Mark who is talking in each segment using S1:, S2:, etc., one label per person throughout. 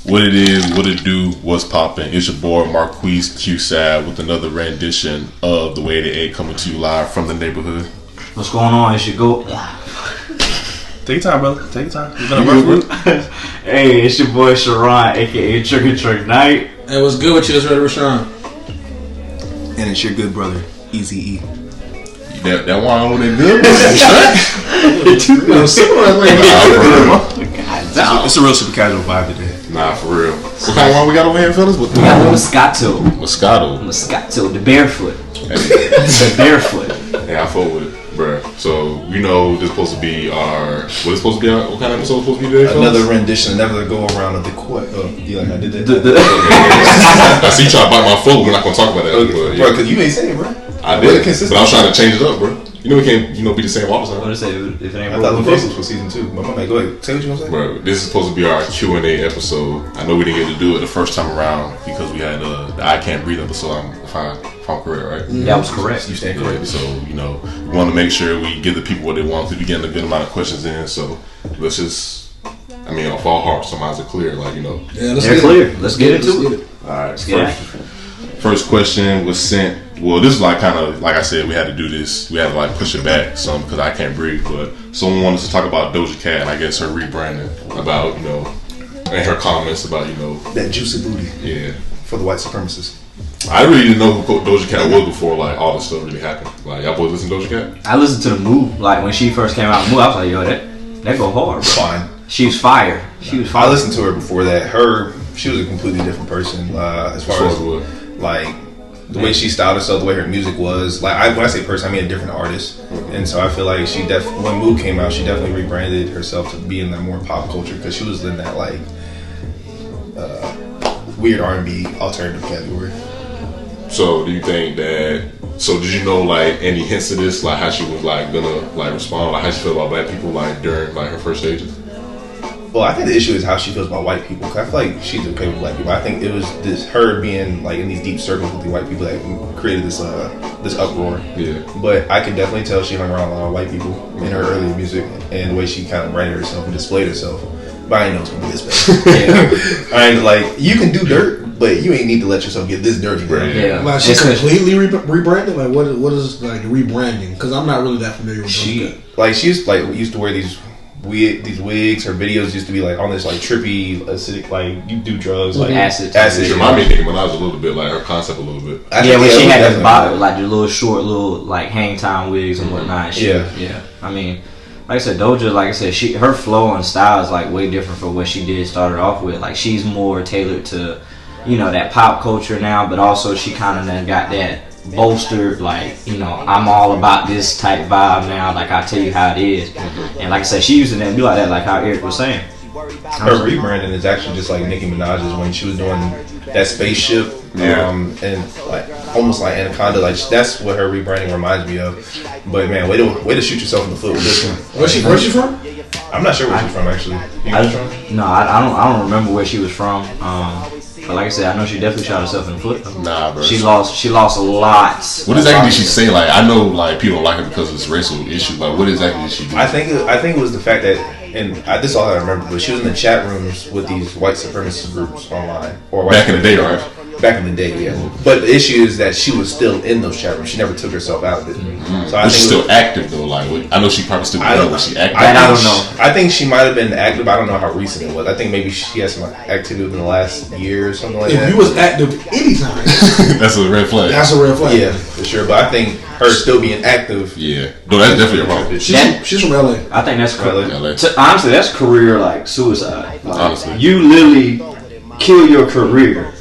S1: What it is, what it do, what's poppin'? It's your boy Marquise Q-Sad with another rendition of The Way to 8 coming to you live from the neighborhood.
S2: What's going on? It's your go.
S1: Take your time, brother. Take your time. You gonna work with it?
S2: Hey, it's your boy Sharon, aka Trick Night.
S3: Hey, what's good with you? It's Red Rashawn.
S4: And it's your good brother, Easy E.
S1: That wine over there good?
S4: It's a real super casual vibe today.
S1: Nah, for real. What kind of wine we got over here, fellas?
S2: We got Moscato.
S1: Moscato.
S2: The barefoot.
S1: Hey.
S2: The barefoot.
S1: Yeah, I fuck with it, bruh. So, we know this is supposed to be our... What is supposed to be our... What kind of episode is supposed to be today, fellas?
S4: Another rendition, another go around of the quote. You like I did that?
S1: I see you trying to bite my foot. We're not going to talk about that.
S4: Okay.
S1: But, yeah.
S4: Bro, because you ain't saying it, bro.
S1: I did. But I was trying to change it up, bro. You know we can't, be the same all the time.
S2: What is it? If it ain't
S4: I thought the first was for season 2. But my man, go ahead. Say what you want to say.
S1: Bro, this is supposed to be our Q&A episode. I know we didn't get to do it the first time around because we had the I Can't Breathe episode, if I'm correct, right?
S2: That was correct.
S4: You stand correct.
S1: So, we want to make sure we give the people what they want. We're getting a good amount of questions in, so let's just, off our hearts, some eyes are clear,
S3: Yeah,
S2: they're clear. Let's get into it.
S1: Alright, first question was sent. Well, this is like I said, we had to do this. We had to push it back some because I can't breathe. But someone wanted to talk about Doja Cat and I guess her rebranding about and her comments about
S4: that juicy booty.
S1: Yeah.
S4: For the white supremacists.
S1: I really didn't know who Doja Cat was before all this stuff really happened. Y'all boys listen to Doja Cat?
S2: I listened to the Move. When she first came out, Move, I was like, yo, that go hard, bro.
S4: Fine.
S2: She was fire.
S4: I listened to her before that. She was a completely different person as far as the way she styled herself, the way her music was. When I say person, I mean a different artist. Mm-hmm. And so I feel like when Mood came out, she definitely rebranded herself to be in that more pop culture because she was in that weird R&B alternative category.
S1: So do you think that? So did you know any hints of this, how she was gonna respond, how she felt about black people during her first stages?
S4: Well, I think the issue is how she feels about white people. Cause I feel like she's okay with black people. I think it was her being in these deep circles with the white people that created this uproar.
S1: Yeah.
S4: But I could definitely tell she hung around a lot of white people in her early music and the way she kind of branded herself and displayed herself. But I didn't know it was gonna be this bad. I ain't you can do dirt, but you ain't need to let yourself get this dirty.
S1: Right.
S3: Yeah. She completely rebranded. What is rebranding? Because I'm not really that familiar with
S4: Doja. She's used to wear these wigs. Her videos used to be on this trippy acidic you do drugs
S2: acid.
S1: She remind me of Nicki Minaj a little bit, her concept a little bit.
S2: When she had this bottle, the little short hang time wigs and whatnot. Yeah. Like I said, Doja, her flow and style is way different from what she did started off with. She's more tailored to that pop culture now, but also she kind of then got that bolstered I'm all about this type vibe now, I tell you how it is. And like I said, she used to then be like that, like how Eric was saying.
S4: Her rebranding is actually just like Nicki Minaj's when she was doing that spaceship and almost like Anaconda. That's what her rebranding reminds me of. But man, way to shoot yourself in the foot with this one.
S3: Where's she from?
S4: I'm not sure where she's from actually.
S2: I don't remember where she was from. But like I said, I know she definitely shot herself in the foot.
S1: Nah, bro.
S2: She lost a lot.
S1: What exactly did she say? I know people don't like her because of this racial issue. What exactly did she do?
S4: I think it was the fact that, and this is all I remember, but she was in the chat rooms with these white supremacist groups online.
S1: Back in the day, right?
S4: Back in the day, yeah. But the issue is that she was still in those chat rooms. She never took herself out of it.
S1: Mm-hmm. So I think she's still active though. I know she probably still.
S4: I don't know.
S1: She active.
S4: I don't know. I think she might have been active. I don't know how recent it was. I think maybe she has some activity within the last year or something like that.
S3: If you was active anytime,
S1: that's a red flag.
S3: That's a red flag.
S4: Yeah, for sure. But I think her still being active.
S1: Yeah. No, that's definitely a problem.
S3: She's from LA.
S2: I think that's
S1: LA.
S2: Honestly, that's career suicide.
S1: Honestly,
S2: you literally kill your career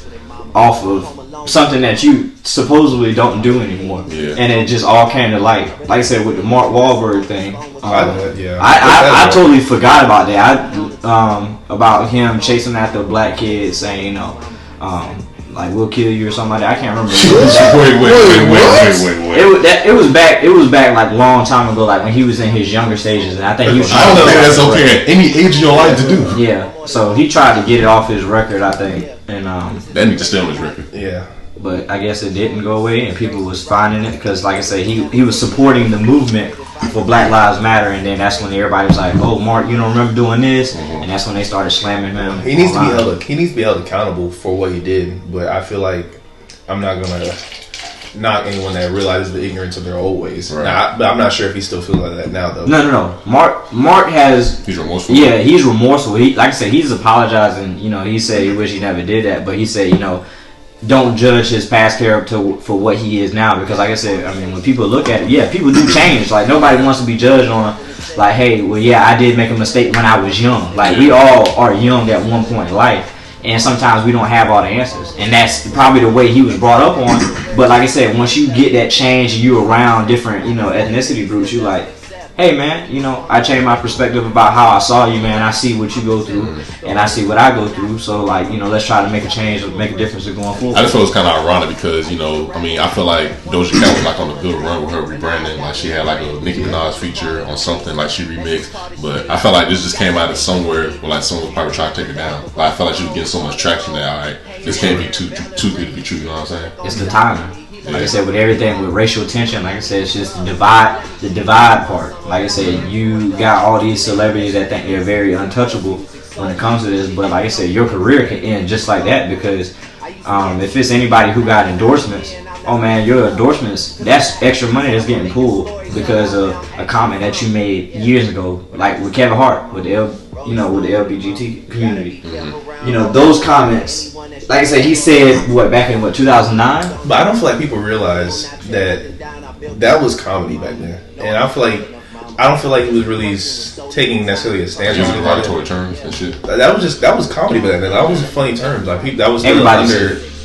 S2: off of something that you supposedly don't do anymore, and it just all came to light. Like I said, with the Mark Wahlberg thing, I totally forgot about that. About him chasing after black kids, saying we'll kill you or something like that. I can't remember. Wait. It was back long time ago, when he was in his younger stages, and I think he was.
S1: I don't think that's okay at any age of your life to do.
S2: Yeah, so he tried to get it off his record, I think, and
S1: that needs to stay on his record.
S4: Yeah.
S2: But I guess it didn't go away, and people was finding it because, like I said, he was supporting the movement for Black Lives Matter, and then that's when everybody was like, "Oh, Mark, you don't remember doing this?" And that's when they started slamming him.
S4: He needs to be held. He needs to be held accountable for what he did. But I feel like I'm not gonna knock anyone that realizes the ignorance of their old ways. Right. But I'm not sure if he still feels like that now, though.
S2: No. Mark has.
S1: He's remorseful.
S2: Yeah, he's remorseful. He, like I said, he's apologizing. You know, he said he wish he never did that, but he said, you know, don't judge his past character for what he is now, because like I said, I mean, when people look at it, yeah, people do change. Like, nobody wants to be judged on, like, hey, well, yeah, I did make a mistake when I was young. Like, we all are young at one point in life, and sometimes we don't have all the answers, and that's probably the way he was brought up on. But like I said, once you get that change and you around different, you know, ethnicity groups, you like, hey man, you know, I changed my perspective about how I saw you, man. I see what you go through, and I see what I go through. So, like, you know, let's try to make a change, make a difference going forward.
S1: I just feel it's kind of ironic because, you know, I mean, I feel like Doja Cat was like on a good run with her rebranding. Like, she had like a Nicki Minaj feature on something, like she remixed. But I felt like this just came out of somewhere where like someone was probably trying to take it down. Like, I felt like she was getting so much traction that, all right, this can't be too good to be true. You know what I'm saying?
S2: It's the timing. Like I said, with everything, with racial tension, like I said, it's just the divide part. Like I said, you got all these celebrities that think they're very untouchable when it comes to this, but like I said, your career can end just like that, because if it's anybody who got endorsements, oh man, your endorsements, that's extra money that's getting pulled because of a comment that you made years ago, like with Kevin Hart, with the LGBT community. You know, those comments, like I said, he said back in 2009.
S4: But I don't feel like people realize that was comedy back then, and I don't feel like he was really taking necessarily a stance
S1: using derogatory terms and shit.
S4: That was comedy back then. That was funny terms. Like, that was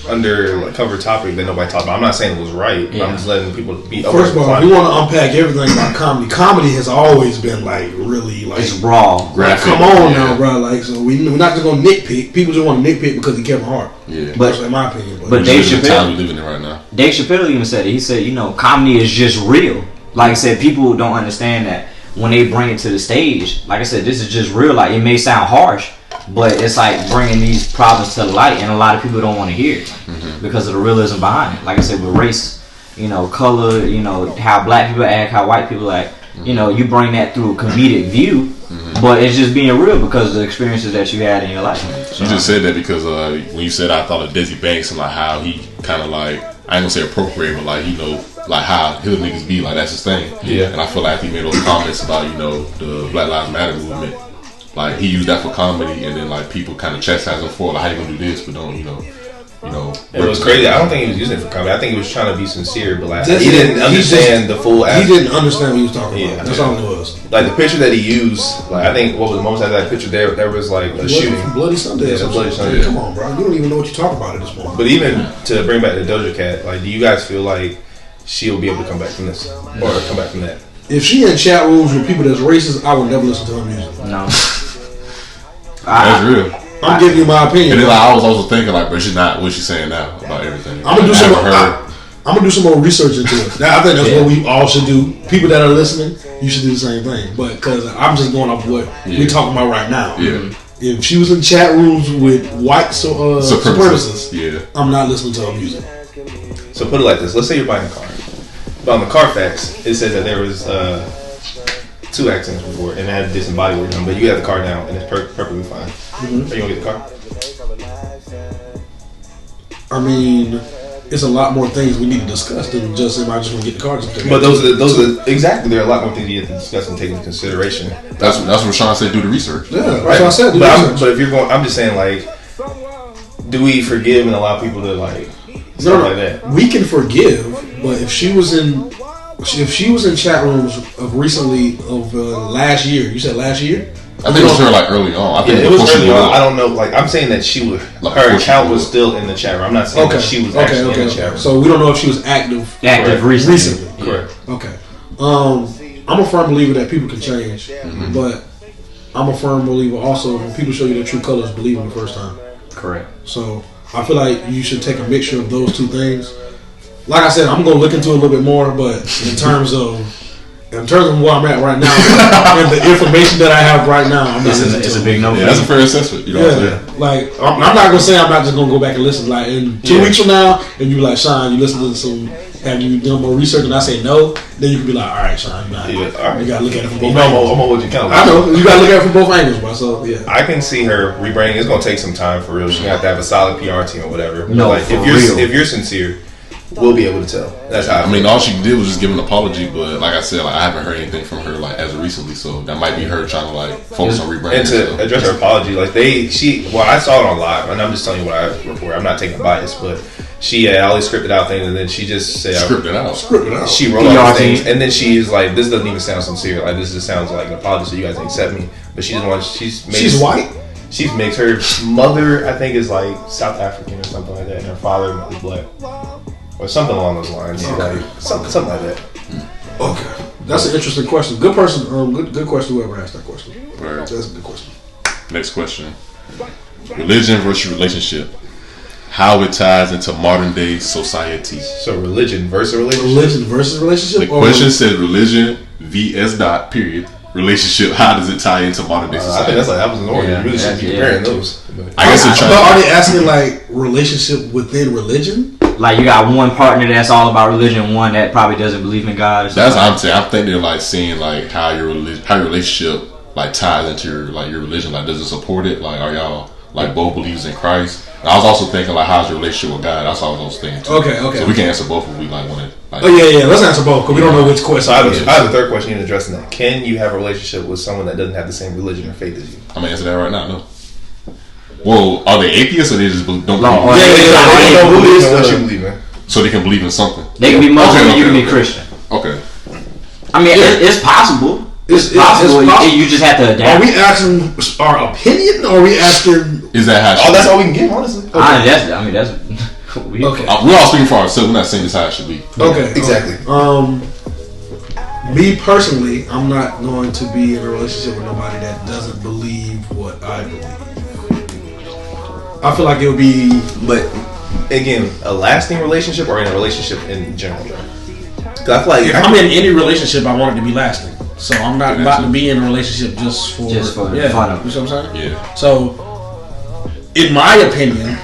S4: under like cover topic that nobody talked about. I'm not saying it was right. But I'm just letting people be.
S3: First of all, we want to unpack everything about comedy. Comedy has always been like really like
S2: it's raw.
S3: Like, come on now, bro. Like, so we're not just gonna nitpick. People just want to nitpick because he Kevin Hart.
S1: Yeah,
S3: that's in my opinion.
S2: But Dave Chappelle,
S1: we living in right now.
S2: Dave Chappelle even said it. He said, you know, comedy is just real. Like I said, people don't understand that when they bring it to the stage. Like I said, this is just real. Like, it may sound harsh, but it's like bringing these problems to the light, and a lot of people don't want to hear it because of the realism behind it. Like I said, with race, you know, color, you know, how black people act, how white people act, you know, you bring that through a comedic view, but it's just being real because of the experiences that you had in your life.
S1: So, you just said that because when you said, I thought of Desi Banks and like how he kind of like, I ain't gonna say appropriate, but like, you know, like how hood niggas be, like that's his thing.
S4: Yeah.
S1: And I feel like he made those comments about, you know, the Black Lives Matter movement. Like, he used that for comedy, and then like people kind of chastise him for like, how you gonna do this, but don't, you know.
S4: It was crazy. I don't think he was using it for comedy. I think he was trying to be sincere, but like he didn't understand the full.
S3: He didn't understand what he was talking about. That's all it was.
S4: Like the picture that he used, like I think what was the most after that picture there was like a shooting.
S3: Bloody Sunday.
S4: Yeah, Bloody Sunday.
S3: Come on, bro. You don't even know what you're talking about at this point.
S4: But even to bring back the Doja Cat, like, do you guys feel like she'll be able to come back from this or come back from that?
S3: If she in chat rooms with people that's racist, I would never listen to her music.
S2: No.
S1: That's real.
S3: I'm giving you my opinion.
S1: And then like, I was also thinking like, but she's not what she's saying now about everything.
S3: I'm gonna do some more research into it. I think that's what we all should do. People that are listening, you should do the same thing. But because I'm just going off what we're talking about right now.
S1: Yeah.
S3: If she was in chat rooms with white supremacists, I'm not listening to her music.
S4: So put it like this: let's say you're buying a car, but on the Carfax it says that there was 2 accidents before, and that did some body work done, but you got the car now and it's perfectly fine. Are you gonna get the car?
S3: I mean, it's a lot more things we need to discuss than just if I just want to get the car.
S4: But those are exactly. There are a lot more things you have to discuss and take into consideration.
S1: That's what Sean said. Do the research.
S3: Yeah, that's what I said.
S4: But if you're going, I'm just saying, like, do we forgive and allow people to like stuff like that?
S3: We can forgive, but if she was in chat rooms of recently of last year, you said last year.
S1: I think it was her like early on. I think
S4: it was early on. I don't know. Like, I'm saying that she was her account was still in the chat room. I'm not saying that she was actually in the chat room.
S3: So we don't know if she was active recently.
S4: Correct.
S3: Okay. I'm a firm believer that people can change, but I'm a firm believer also when people show you their true colors, believe them the first time.
S2: Correct.
S3: So I feel like you should take a mixture of those two things. Like I said, I'm gonna look into it a little bit more, but in terms of where I'm at right now and the information that I have right now,
S2: it's a big no.
S1: Yeah, that's a fair assessment. You know what I'm saying?
S3: Like, I'm not gonna say I'm not just gonna go back and listen. Like in 2 weeks from now, and you be like, Sean, you listen to some Have you done more research? And I say no, then you can be like, all right, Sean, you gotta look at it from both angles.
S4: I'm gonna hold you accountable.
S3: I know you gotta look at it from both angles, bro. So yeah,
S4: I can see her rebranding. It's gonna take some time for real. She's gonna have to have a solid PR team or whatever.
S2: No,
S4: like
S2: for
S4: if you're sincere, we'll be able to tell. That's how.
S1: I mean, all she did was just give an apology, but like I said, like I haven't heard anything from her like as of recently, so that might be her trying to like focus on rebranding.
S4: And to address her apology, like I saw it on live, and I'm just telling you what I report. I'm not taking bias, but she had all these scripted out things, and then she just said
S1: scripted out.
S4: She wrote all these things, and then she's like, "This doesn't even sound sincere. Like this just sounds like an apology, so you guys accept me." But she doesn't want. She's
S3: white.
S4: She's mixed. Her mother, I think, is like South African or something like that, and her father is black. Or something along those lines, like something like that.
S3: Okay, that's an interesting question. Good person, good question. Whoever asked that question,
S1: right.
S3: That's a good question.
S1: Next question: religion versus relationship. How it ties into modern day society.
S4: So religion versus relationship.
S3: Religion versus relationship.
S1: The question says religion vs. period. Relationship. How does it tie into modern day society?
S4: I think that's like apples and oranges. You really should be comparing those.
S1: I guess
S3: but are they asking like relationship within religion?
S2: Like you got one partner that's all about religion, one that probably doesn't believe in God.
S1: That's what I'm saying. I think they're like seeing like how your relationship like ties into your religion. Like, does it support it? Like, are y'all like both believers in Christ? And I was also thinking like, how's your relationship with God? That's all I was thinking too.
S3: Okay.
S1: So we can answer both if we like want to. Like,
S3: oh yeah. Let's answer both because we don't know which question.
S4: So I have a third question in addressing that. Can you have a relationship with someone that doesn't have the same religion or faith as you?
S1: I'm gonna answer that right now. No. Well, are they atheists or they just don't believe?
S4: They don't believe in what you believe in.
S1: So they can believe in something.
S2: They can be Muslim and you can be Christian.
S1: Okay.
S2: I mean, it's possible. It's possible. You just have to adapt.
S3: Are we asking our opinion, or are we asking?
S1: Is that how?
S4: That's all we can give, honestly.
S2: Okay. That's.
S3: Okay.
S1: We're all speaking for ourselves. We're not saying this how it should be.
S3: Okay.
S4: Exactly.
S3: Me personally, I'm not going to be in a relationship with nobody that doesn't believe what I believe. I feel like it would be,
S4: but again, a lasting relationship or in a relationship in general. Cause I feel like
S3: if I'm in any relationship, I want it to be lasting. So I'm not about to be in a relationship just for fun. You know what I'm saying?
S1: Yeah.
S3: So, in my opinion,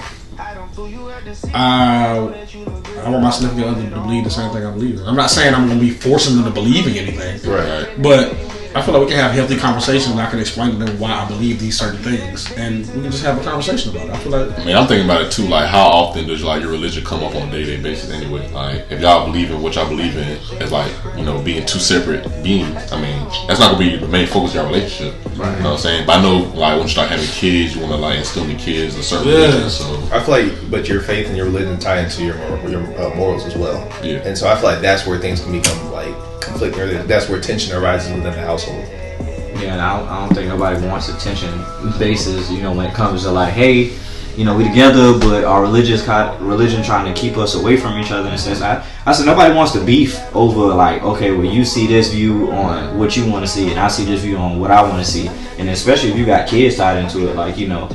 S3: I want my significant other to believe the same thing I believe in. I'm not saying I'm going to be forcing them to believe in anything.
S1: Right.
S3: But I feel like we can have healthy conversations and I can explain to them why I believe these certain things. And we can just have a conversation about it. I feel like...
S1: I mean, I'm thinking about it too. Like, how often does like your religion come up on a day-to-day basis anyway? Like, if y'all believe in what y'all believe in as like, you know, being two separate beings, I mean, that's not going to be the main focus of your relationship. Right. You know what I'm saying? But I know, like, when you start having kids, you want to like instill in kids a certain religion. So
S4: I feel like, but your faith and your religion tie into your morals as well.
S1: Yeah.
S4: And so I feel like that's where things can become like conflicting. Or that's where tension arises within the household.
S2: Yeah, and I don't think nobody wants a tension basis, you know, when it comes to like, hey, you know, we together, but our religion trying to keep us away from each other. And since I said nobody wants to beef over like, okay, well, you see this view on what you want to see, and I see this view on what I want to see, and especially if you got kids tied into it, like, you know,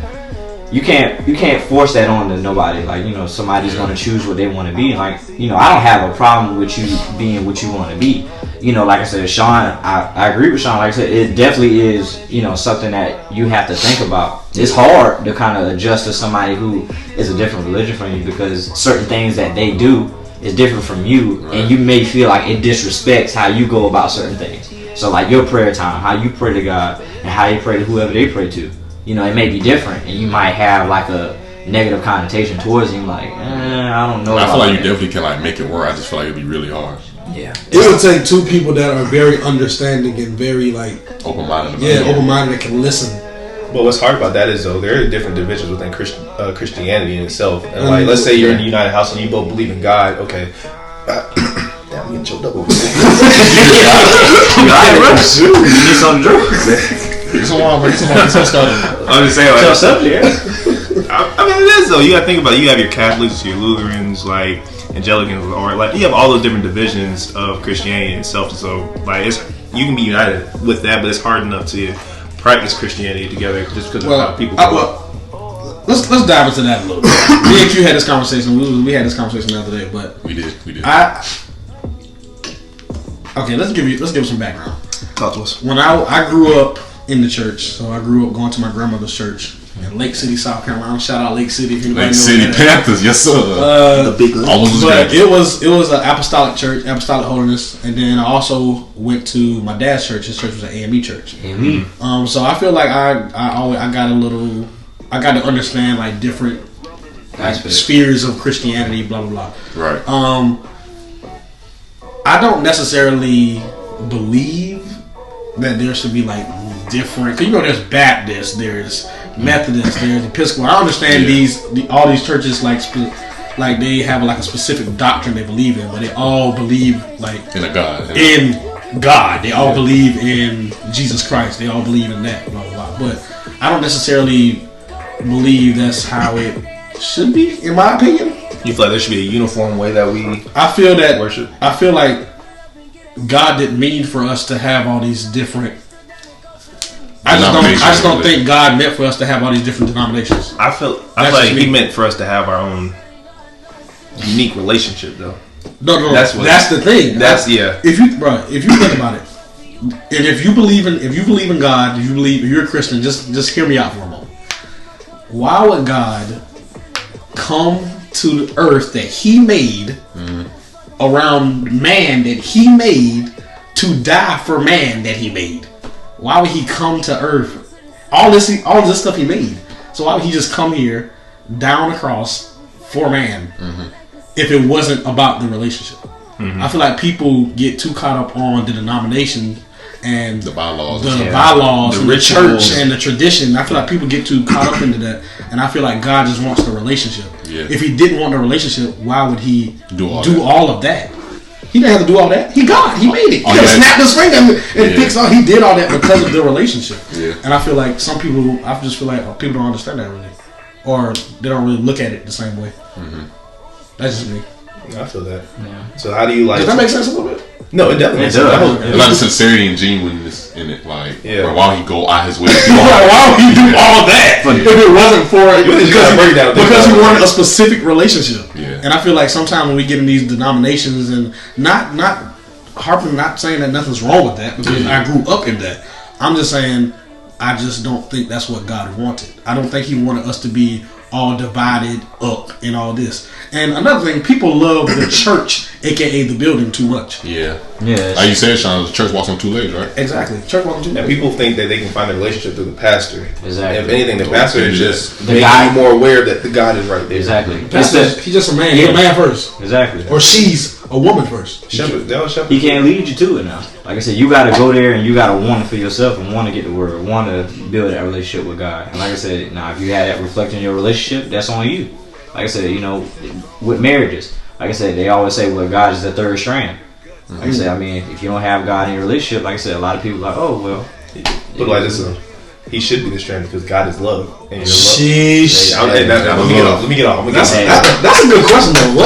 S2: you can't force that on to nobody. Like, you know, somebody's going to choose what they want to be. Like, you know, I don't have a problem with you being what you want to be. You know, like I said, Sean, I agree with Sean. Like I said, it definitely is, you know, something that you have to think about. It's hard to kind of adjust to somebody who is a different religion from you because certain things that they do is different from you, right. And you may feel like it disrespects how you go about certain things. So, like your prayer time, how you pray to God, and how you pray to whoever they pray to. You know, it may be different, and you might have like a negative connotation towards him. Like, I don't know.
S1: I feel like you definitely can like make it work. I just feel like it'd be really hard.
S2: Yeah,
S3: it would take two people that are very understanding and very like
S1: open-minded.
S3: Open-minded that can listen.
S4: But what's hard about that is though there are different divisions within Christianity in itself. And like, let's say you're in a united house and you both believe in God. Okay. Damn, I'm getting choked up over there.
S2: You need some drugs.
S4: I'm just saying. Like, I mean, it is though. You gotta think about it. You have your Catholics, your Lutherans, like Anglicans, or like you have all those different divisions of Christianity itself. So like, you can be united with that, but it's hard enough to practice Christianity together just because of how people grow up.
S3: Let's dive into that a little bit. Me and Q had this conversation. We had this conversation the other day, but
S1: we did.
S3: Okay, let's give some background.
S4: Talk to us.
S3: When I grew up in the church, so I grew up going to my grandmother's church, in Lake City, South Carolina. Shout out Lake City. If anybody
S1: Lake
S3: knows
S1: City
S3: that.
S1: Panthers, yes sir.
S2: The big league.
S1: All those
S3: But
S1: guys.
S3: it was an apostolic church, apostolic holiness, and then I also went to my dad's church. His church was an AME church.
S2: AME.
S3: So I feel like I got to understand like different spheres of Christianity, blah blah blah.
S1: Right.
S3: I don't necessarily believe that there should be like different. Cause there's Baptist, there's Methodist, there's Episcopal. I understand all these churches like they have like a specific doctrine they believe in, but they all believe like
S1: in a God.
S3: In God. They all believe in Jesus Christ. They all believe in that. Blah blah blah. But I don't necessarily believe that's how it should be, in my opinion.
S4: You feel like there should be a uniform way that we
S3: I feel that
S4: worship?
S3: I feel like God didn't mean for us to have all these different. I just don't think God meant for us to have all these different denominations.
S4: I feel like He meant for us to have our own unique relationship, though.
S3: No.
S4: That's
S3: the thing. If you think about it, and if you believe in God, if you're a Christian, just hear me out for a moment. Why would God come to the earth that He made, around man that He made, to die for man that He made? Why would He come to earth? All this stuff He made. So why would He just come here, down the cross for man, if it wasn't about the relationship? I feel like people get too caught up on the denomination and
S1: the bylaws,
S3: the church and the tradition. I feel like people get too caught up into that, and I feel like God just wants the relationship.
S1: Yeah.
S3: If He didn't want the relationship, why would He do
S1: that?
S3: all of that? He didn't have to do all that. He God. He made it. He
S1: Oh,
S3: snapped his finger and fixed all. He did all that because of the relationship.
S1: Yeah.
S3: And I feel like I just feel like people don't understand that really, or they don't really look at it the same way. That's just me.
S4: I feel that. Yeah. So how do you like?
S3: Does that make sense a little bit?
S4: No, it definitely does.
S1: A lot of sincerity and genuineness in it. Like, why would He go out His way?
S3: Why would He do all that if it wasn't for it? Because He wanted a specific relationship.
S1: Yeah.
S3: And I feel like sometimes when we get in these denominations, and not saying that nothing's wrong with that, because I grew up in that. I'm just saying I just don't think that's what God wanted. I don't think He wanted us to be all divided up in all this. And another thing, people love the church, aka the building, too much.
S1: Yeah. Like you said, Sean, the church walks on two legs, right?
S3: Exactly. Church walks on two legs.
S4: And people think that they can find a relationship through the pastor.
S2: Exactly.
S4: If anything, the pastor is just
S2: the
S4: making
S2: guy,
S4: you more aware that the God is right there.
S2: Exactly.
S3: He's just a man. He's a man first.
S2: Exactly.
S3: Or she's a woman first.
S4: Shepherd.
S2: He can't lead you to it now. Like I said, you got to go there and you got to want it for yourself and want to get the word, want to build that relationship with God. And like I said, now if you had that reflecting your relationship, that's on you. Like I said, with marriages, like I said, they always say, well, God is the third strand. Like I said, I mean, if you don't have God in your relationship, like I said, a lot of people are like, oh, well.
S4: Put it like this, He should be the strand because God is love. And you're
S3: Sheesh.
S4: love. Let me get off.
S3: That's a good question, though.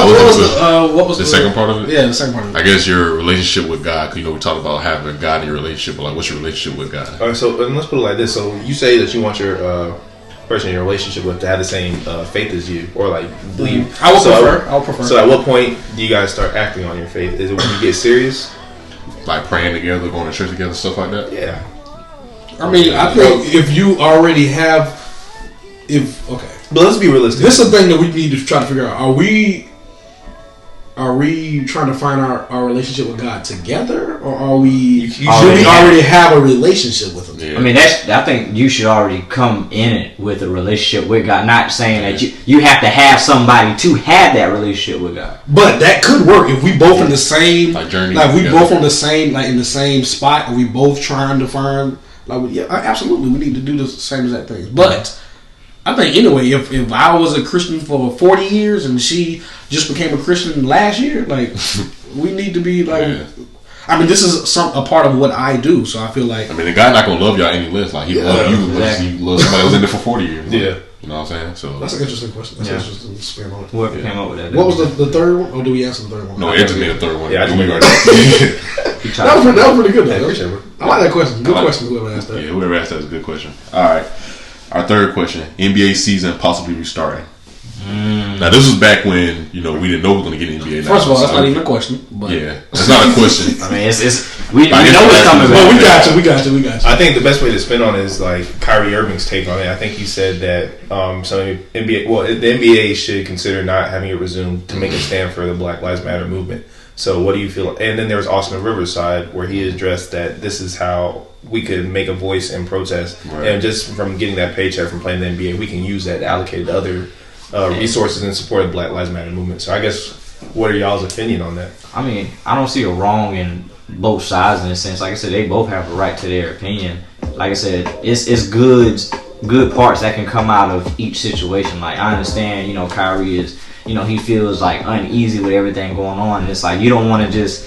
S3: What was
S1: the second part of it?
S3: Yeah, the second part of it.
S1: I guess your relationship with God, because we talk about having God in your relationship, but like, what's your relationship with God?
S4: All right, so let's put it like this. So you say that you want your person in your relationship with to have the same faith as you, or like believe.
S3: I would prefer.
S4: So at what point do you guys start acting on your faith? Is it when you get serious?
S1: Like praying together, going to church together, stuff like that?
S4: Yeah.
S3: I mean, I think if you already have,
S4: but let's be realistic.
S3: This is the thing that we need to try to figure out. Are we trying to find our relationship with God together, or are we? Should we already have a relationship with Him?
S2: Yeah. I mean, I think you should already come in it with a relationship with God. Not saying that you have to have somebody to have that relationship with God.
S3: But that could work if we both in the same
S1: journey.
S3: Like we both on the same, like in the same spot, and we both trying to find. Like, yeah, absolutely, we need to do the same exact things. But I think anyway, if I was a Christian for 40 years and she just became a Christian last year, like we need to be like. Yeah. I mean, this is a part of what I do, so I feel like.
S1: I mean, the guy not gonna love y'all any less. Like he love you, but he loves somebody who's in there for 40 years.
S4: Yeah.
S1: You know what I'm saying? So
S3: that's an interesting question. That's an interesting spin on it.
S2: Whoever came up with that.
S3: What was the third one? Or do we answer the third one?
S1: No, Ed just made a third one.
S4: Yeah, I just made
S3: that was pretty good though. I like that question. Good question. Whoever asked that.
S1: Yeah, whoever asked that is a good question. All right, our third question: NBA season possibly restarting. Now this was back when we didn't know we were going to get an NBA.
S3: First of all, that's not even a question. But
S1: yeah, it's not a question.
S2: I mean, it's We know what's coming.
S3: Well, we got you.
S4: I think the best way to spin on it is like Kyrie Irving's take on it. I think he said that some NBA, the NBA should consider not having it resumed to make a stand for the Black Lives Matter movement. So what do you feel? And then there was Austin Rivers' side where he addressed that this is how we could make a voice and protest, and just from getting that paycheck from playing the NBA, we can use that to allocate to other resources in support of the Black Lives Matter movement. So I guess, what are y'all's opinion on that?
S2: I mean, I don't see a wrong in both sides in a sense. Like I said, they both have a right to their opinion. Like I said, it's good parts that can come out of each situation. Like I understand, Kyrie is, he feels like uneasy with everything going on. And it's like you don't want to just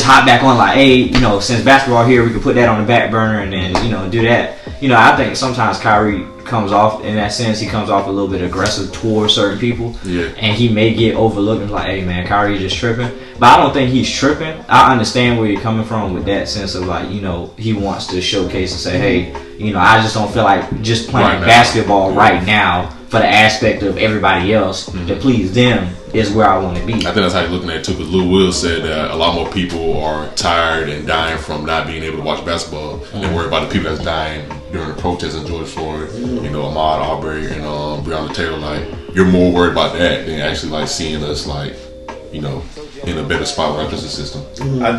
S2: hop back on like, hey, since basketball here, we can put that on the back burner and then do that. I think sometimes Kyrie comes off in that sense. He comes off a little bit aggressive towards certain people, and he may get overlooked and like, hey man, Kyrie just tripping. But I don't think he's tripping. I understand where you're coming from with that sense of like, he wants to showcase and say, hey, I just don't feel like just playing basketball right now for the aspect of everybody else to please them is where I want to be.
S1: I think that's how you're looking at it too, because Lou Will said that a lot more people are tired and dying from not being able to watch basketball than worry about the people that's dying during the protests in George Floyd, Ahmaud Arbery and Breonna Taylor. Like, you're more worried about that than actually like seeing us like, in a better spot with our justice system.
S4: I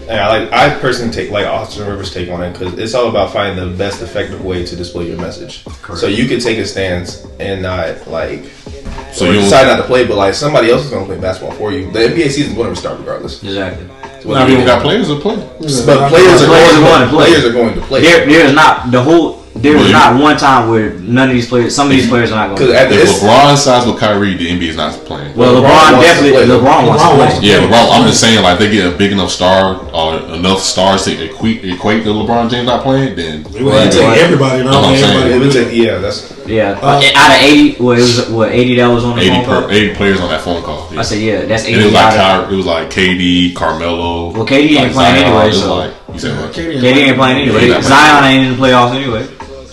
S4: I personally take like Austin Rivers' take on it, because it's all about finding the best effective way to display your message. Correct. So you could take a stance and not like, so you decide not to play, but like somebody else is going to play basketball for you. The NBA season is going to restart regardless.
S2: Exactly.
S1: So I mean, we got players to play,
S4: but players are going to play.
S2: There's not the whole. There's not one time where none of these players, some of these players are not going to play.
S1: If LeBron sides with Kyrie, the NBA is not playing.
S2: Well, LeBron wants to play.
S1: Yeah, LeBron. I'm just saying, like, they get a big enough star or enough stars to equate to LeBron James not playing, then
S3: it would take everybody.
S2: Out of 80, it was 80 that was on the phone call.
S1: 80 players on that phone call.
S2: Yeah. I said, that's 80.
S1: And it was like KD, Carmelo.
S2: Well, KD ain't playing anyway. So
S1: you said what?
S2: KD ain't playing anyway. Zion ain't in the playoffs anyway.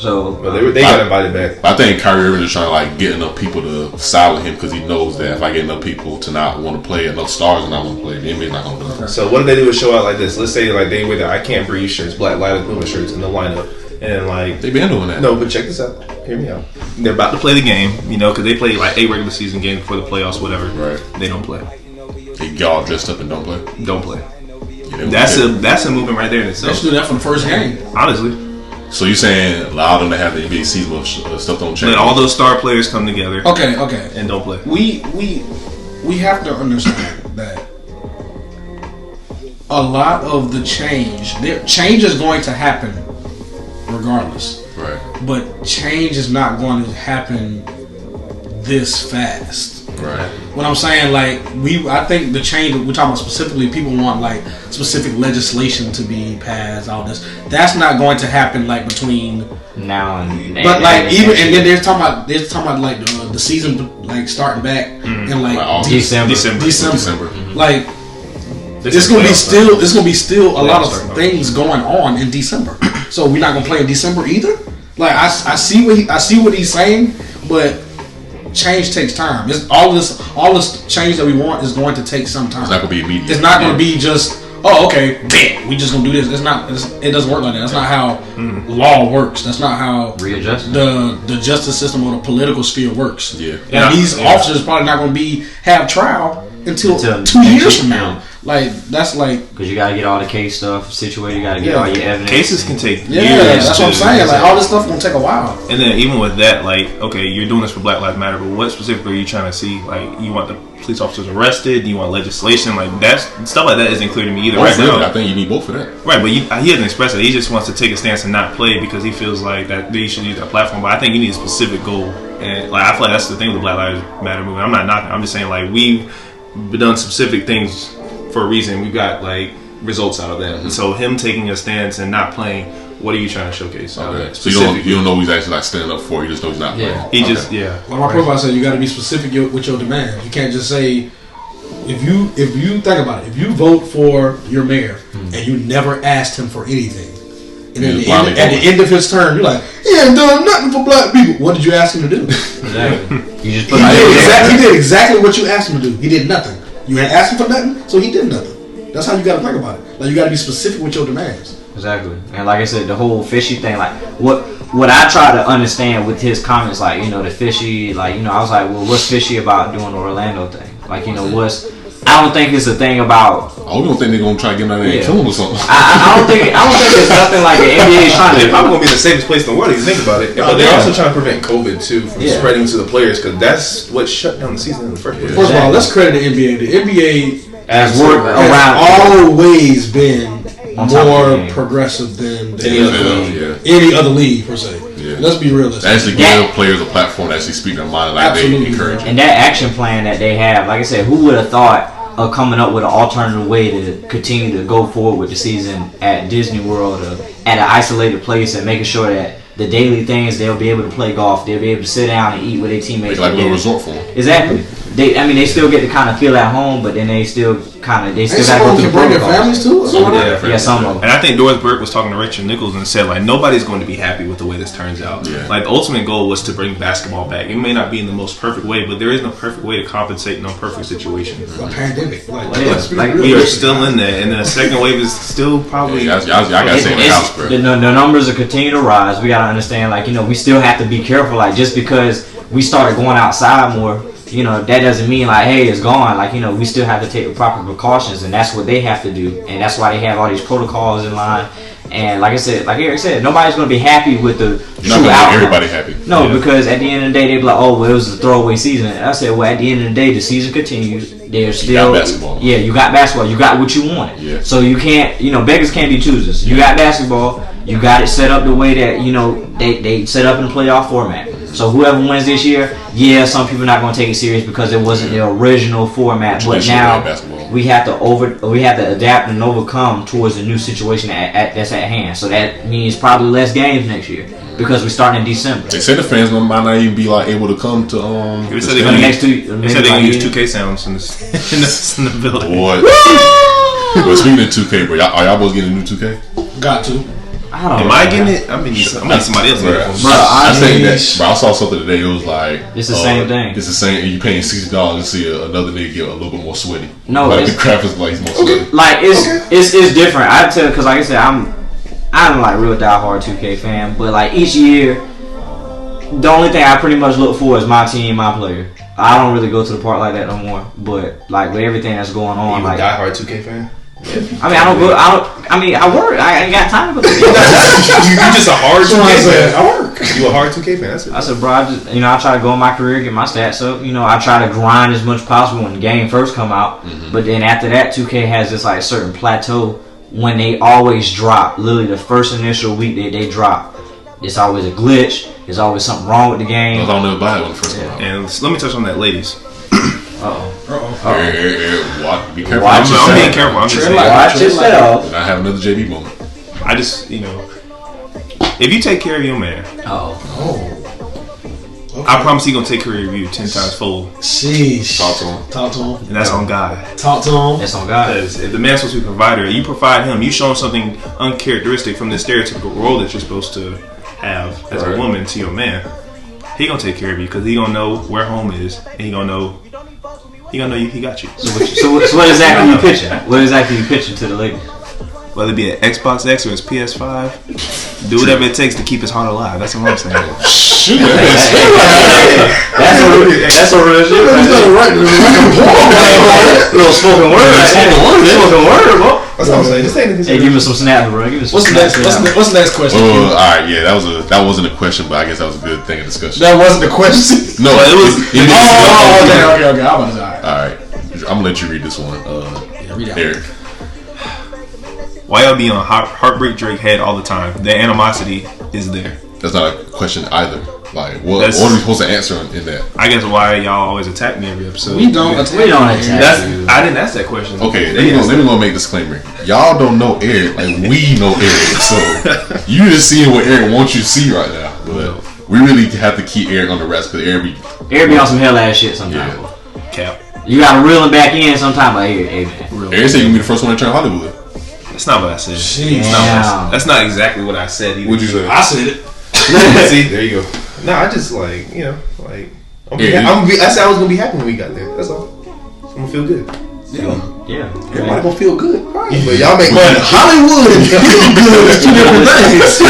S2: So
S4: they got invited back.
S1: I think Kyrie Irving is trying to like get enough people to side with him, because he knows that if I get enough people to not want to play, enough stars to not want to play, the NBA's not going to do it.
S4: So what do they do with show out like this? Let's say like they wear the I Can't Breathe shirts, Black Lives Movement shirts in the lineup, and like
S1: they've been doing that.
S4: No, but check this out. Hear me out. They're about to play the game, because they play like 8 regular season games before the playoffs, whatever. Right. They don't play.
S1: They get all dressed up and don't play.
S4: Don't play. That's a movement right there in itself.
S3: They should do that for the first game.
S4: Honestly.
S1: So you're saying allow them to have the NBA season of stuff don't change?
S4: Let all those star players come together.
S3: Okay.
S4: And don't play.
S3: We have to understand that a lot of the change is going to happen regardless.
S1: Right.
S3: But change is not going to happen this fast.
S1: Right.
S3: What I'm saying, I think the change we're talking about specifically, people want like specific legislation to be passed. All this, that's not going to happen like between
S2: now and.
S3: But like even and then they're talking about like the season like starting back in like
S2: December.
S3: Mm-hmm. Like it's gonna be still a lot of things going on in December. So we're not gonna play in December either. Like I see what he's saying, but change takes time. It's all this change that we want is going to take some time.
S1: It's not gonna be immediate.
S3: It's not gonna be just we just gonna do this. It doesn't work like that. That's not how law works. That's not how the justice system or the political sphere works.
S1: Yeah.
S3: And these officers probably not gonna have trial until 2 years from now. Like that's like
S2: because you gotta get all the case stuff situated. You gotta get all your evidence.
S4: Cases can take years.
S3: That's what I'm saying. Like all this stuff gonna take a while.
S4: And then even with that, like you're doing this for Black Lives Matter, but what specifically are you trying to see? Like you want the police officers arrested? Do you want legislation? Like that's stuff like that isn't clear to me either. Right now,
S1: I think you need both for that.
S4: Right, but he hasn't expressed it. He just wants to take a stance and not play because he feels like that they should use that platform. But I think you need a specific goal, and like I feel like that's the thing with the Black Lives Matter movement. I'm not knocking. I'm just saying like we've done specific things for a reason. We've got like results out of that. And so him taking a stance and not playing, what are you trying to showcase?
S1: Okay. So you don't know he's actually like standing up for it. You just know he's not playing.
S4: He just
S3: Like my profile said, you got to be specific with your demands. You can't just say if you think about it, if you vote for your mayor and you never asked him for anything, and at the end of his term, you're like, he ain't done nothing for black people. What did you ask him to do?
S2: Exactly. You just put
S3: he did exactly what you asked him to do. He did nothing. You ain't asked him for nothing, so he did nothing. That's how you got to think about it. Like you got to be specific with your demands.
S2: Exactly. And like I said, the whole fishy thing, like what I try to understand with his comments, like, you know, the fishy, like, you know, I was like, well, what's fishy about doing the Orlando thing? Like, you know, I don't think it's a thing about.
S1: I don't think they're gonna try to get him out there and kill him or something.
S2: I don't think it's nothing like the NBA is trying to.
S4: They're probably gonna be the safest place in the world if you think about it. But they're also trying to prevent COVID too from spreading to the players because that's what shut down the season in the first place.
S3: First of all, let's credit the NBA. The NBA
S2: has worked around
S3: always been more progressive than any other league per se. Yeah. Let's be realistic.
S1: Actually give players a platform to actually speak their mind, like they encourage.
S2: And that action plan that they have, like I said, who would have thought of coming up with an alternative way to continue to go forward with the season at Disney World or at an isolated place and making sure that the daily things, they'll be able to play golf, they'll be able to sit down and eat with their teammates.
S1: Like a little resort for them.
S2: Exactly. They still get to kind of feel at home, but then they still got to go through the
S3: bring their families too.
S2: Yeah, some of them.
S4: And I think Doris Burke was talking to Richard Nichols and said, like, nobody's going to be happy with the way this turns out. Yeah. Like, the ultimate goal was to bring basketball back. It may not be in the most perfect way, but there is no perfect way to compensate in a perfect situation.
S3: A pandemic.
S4: We are still in there, and the second wave is still probably.
S1: Y'all gotta stay in the house, bro.
S2: The numbers are continue to rise. We gotta understand, like, you know, we still have to be careful. Like, just because we started going outside more, you know, that doesn't mean like, hey, it's gone. Like, you know, we still have to take the proper precautions, and that's what they have to do, and that's why they have all these protocols in line. And like I said, like Eric said, nobody's gonna be happy with the
S1: true outcome. Everybody happy?
S2: No, because at the end of the day, they be like, oh, well, it was a throwaway season. And I said, well, at the end of the day, the season continues. There's still,
S1: you got basketball.
S2: Yeah, you got basketball. You got what you wanted. Yeah. So you can't, you know, beggars can't be choosers. You got basketball. You got it set up the way that, you know, they set up in the playoff format. So whoever wins this year, yeah, some people are not going to take it serious because it wasn't the original format. But now we have to adapt and overcome towards the new situation that's at hand. So that means probably less games next year because we're starting in December.
S1: They said the fans might not even be like able to come to.
S4: They said they're going to use 2K sounds in the building.
S1: What? But speaking of 2K, bro, are y'all boys getting a new 2K?
S3: Got to.
S4: Am I getting it? I'm somebody else.
S1: I saw something today. It was like
S2: it's the same thing.
S1: It's the same. You paying $60 to see another nigga get a little bit more sweaty.
S2: No,
S1: like the graphics like he's more sweaty.
S2: Like it's different. I tell because like I said, I'm like real diehard 2K fan, but like each year, the only thing I pretty much look for is my team, my player. I don't really go to the park like that no more. But like with everything that's going on,
S4: you
S2: like
S4: diehard 2K fan.
S2: I mean, I work. I ain't got time to go.
S4: You just a hard 2K fan. I work. You a hard 2K fan. That's it.
S2: I said, bro, I try to go in my career, get my stats up. You know, I try to grind as much as possible when the game first come out. Mm-hmm. But then after that, 2K has this like certain plateau when they always drop. Literally, the first initial week they drop. It's always a glitch. There's always something wrong with the game.
S1: I don't know buy it when it first come out.
S4: And let me touch on that, ladies.
S1: Be careful.
S4: I'm being careful. I'm just saying.
S2: Watch yourself.
S1: And I have another JB moment.
S4: I just, you know, if you take care of your man,
S3: okay.
S4: I promise he's gonna take care of you 10 times fold.
S3: Sheesh.
S1: Talk to him.
S4: And that's on God.
S3: Talk to him.
S2: That's on God.
S4: Because if the man's supposed to be a provider, you provide him. You show him something uncharacteristic from the stereotypical role that you're supposed to have as a woman to your man. He gonna take care of you because he gonna know where home is, and he gonna know he got you.
S2: So what exactly you pitching? What exactly you pitching to the ladies?
S4: Whether it be an Xbox X or his PS5, do whatever it takes to keep his heart alive. That's what I'm saying.
S1: Shoot.
S2: That's a real shit. Little spoken word. Spoken word, bro.
S4: That's what I'm saying. Just take it.
S2: Hey, give me some snaps, bro.
S3: What's the next question?
S1: All right, yeah, that wasn't a question, but I guess that was a good thing of discussion.
S3: That wasn't the question.
S1: No, it was.
S3: Okay.
S1: All right, I'm gonna let you read this one.
S3: Read out.
S1: Eric.
S4: Why y'all be on Heartbreak Drake head all the time? The animosity is there.
S1: That's not a question either. Like, what are we supposed to answer in that?
S4: I guess why y'all always attack me every episode.
S3: We don't attack you.
S4: I didn't ask that question.
S1: Okay, let me go make a disclaimer. Y'all don't know Eric like we know Eric, so you just seeing what Eric wants you to see right now. But we really have to keep Eric on the rest because Eric
S2: be on some hell ass shit sometimes.
S4: Yeah. Cap.
S2: You gotta reel him back in sometime. Like, hey man.
S1: Eric said you can be the first one to turn Hollywood.
S4: That's not what I said. That's not exactly what I said either.
S1: What'd you say?
S3: I said it.
S4: See, there you go. No, I just I said I was gonna be happy when we got there. That's all. I'm gonna feel good.
S2: Yeah.
S4: Everybody gonna feel good, right? But y'all make
S3: Hollywood and feel good is two different things.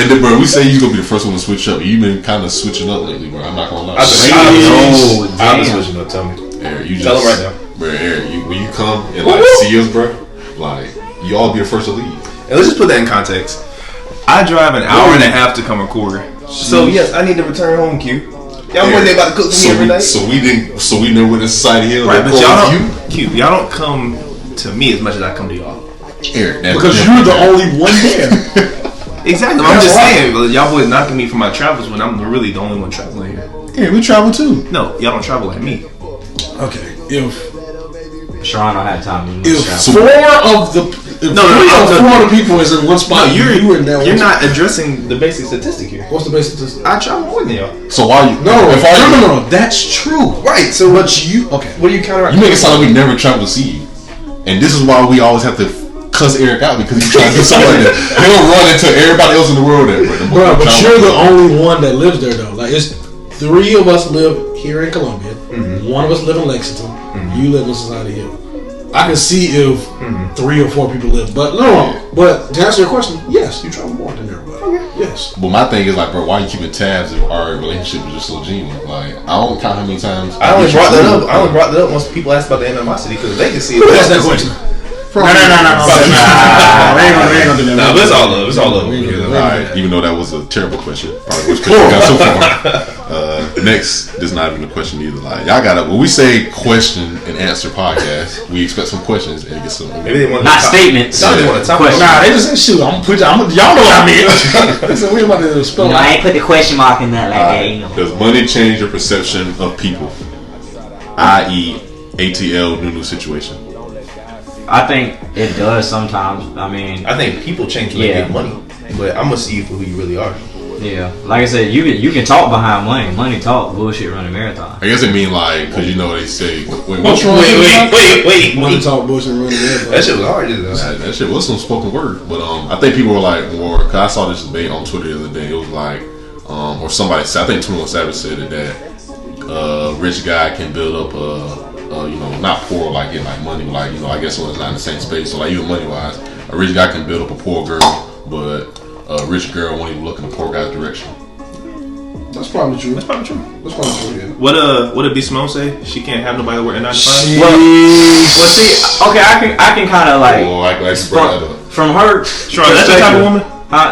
S1: And then, bro, we say you gonna be the first one to switch up. You've been kind of switching up lately, bro. I'm not gonna lie.
S4: I've been switching up. Tell me.
S1: Eric, you
S4: Tell
S1: just,
S4: him right now.
S1: Bro, Eric, when you come and like see us, bro, like you all be the first to leave.
S4: And let's just put that in context. I drive an hour and a half to come record. So yes, I need to return home, Q. Y'all
S1: Eric,
S4: wasn't there about to cook for me every night.
S1: So we never went to Society Hill.
S4: Right, but y'all don't. Q, y'all don't come to me as much as I come to y'all.
S1: Eric,
S3: because you're the only one there.
S4: Exactly. I'm just saying, y'all boys knocking me for my travels when I'm really the only one traveling here.
S1: Yeah, we travel too.
S4: No, y'all don't travel like me.
S3: Okay, if
S2: Sharon don't have time.
S3: four of the people is in one spot,
S4: no,
S3: you're in that.
S4: You're not addressing the basic statistic here.
S3: What's the basic statistic?
S4: I travel more than y'all.
S1: So why you?
S3: No, that's true.
S4: Right. So
S3: but you okay?
S4: What do you counteract?
S1: You make it sound like we never travel to see you, and this is why we always have to cuss Eric out because he's trying to do something like that. He'll run into everybody else in the world there,
S3: bro. But you're the only one that lives there though. Like it's 3 of us live here in Columbia. Mm-hmm. 1 of us live in Lexington. Mm-hmm. You live in Society Hill. I can see if 3 or 4 people live, but no. But to answer your question, yes, you travel more than everybody. Okay. Yes.
S1: But my thing is like, bro, why are you keeping tabs if our relationship is just so genuine? Like, I don't count how many times.
S4: I only brought that up. I only brought that up once people asked about the animosity because they can see it.
S3: That's that question. No. We ain't gonna do that.
S4: No, but it's all love. It's all love.
S1: Alright, even though that was a terrible question. Probably which question we got so far. Next, this is not even a question either. Like, y'all gotta, when we say question and answer podcast, we expect some questions and get some.
S4: Maybe they want
S2: not statements.
S4: No, they want to talk.
S3: Nah, they just said shoot. Y'all know what I mean. They said we about to spell.
S2: I ain't put the question mark in that like that. You know.
S1: Does money change your perception of people? I.e., ATL new situation.
S2: I think it does sometimes. I mean,
S4: I think people change when they get money, but I'm gonna see you for who you really are.
S2: Yeah, like I said, you can talk behind money. Money talk, bullshit running marathon.
S1: I guess it mean like because you know they say wait.
S3: Money talk, bullshit running marathon.
S4: That shit was hard, didn't it?
S1: That shit was some spoken word, but I think people were like more. Cause I saw this debate on Twitter the other day. It was like or somebody said, I think 21 Savage said it that rich guy can build up not poor like getting like money, but like I guess it's not in the same space. So like even money wise, a rich guy can build up a poor girl, but a rich girl won't even look in the poor guy's direction.
S3: That's probably true.
S4: Yeah.
S3: What
S4: did B Simone say? She can't have nobody working 9 to 5.
S2: Well, see, okay, I can kind of like from her.
S4: Sure, that's the type of woman.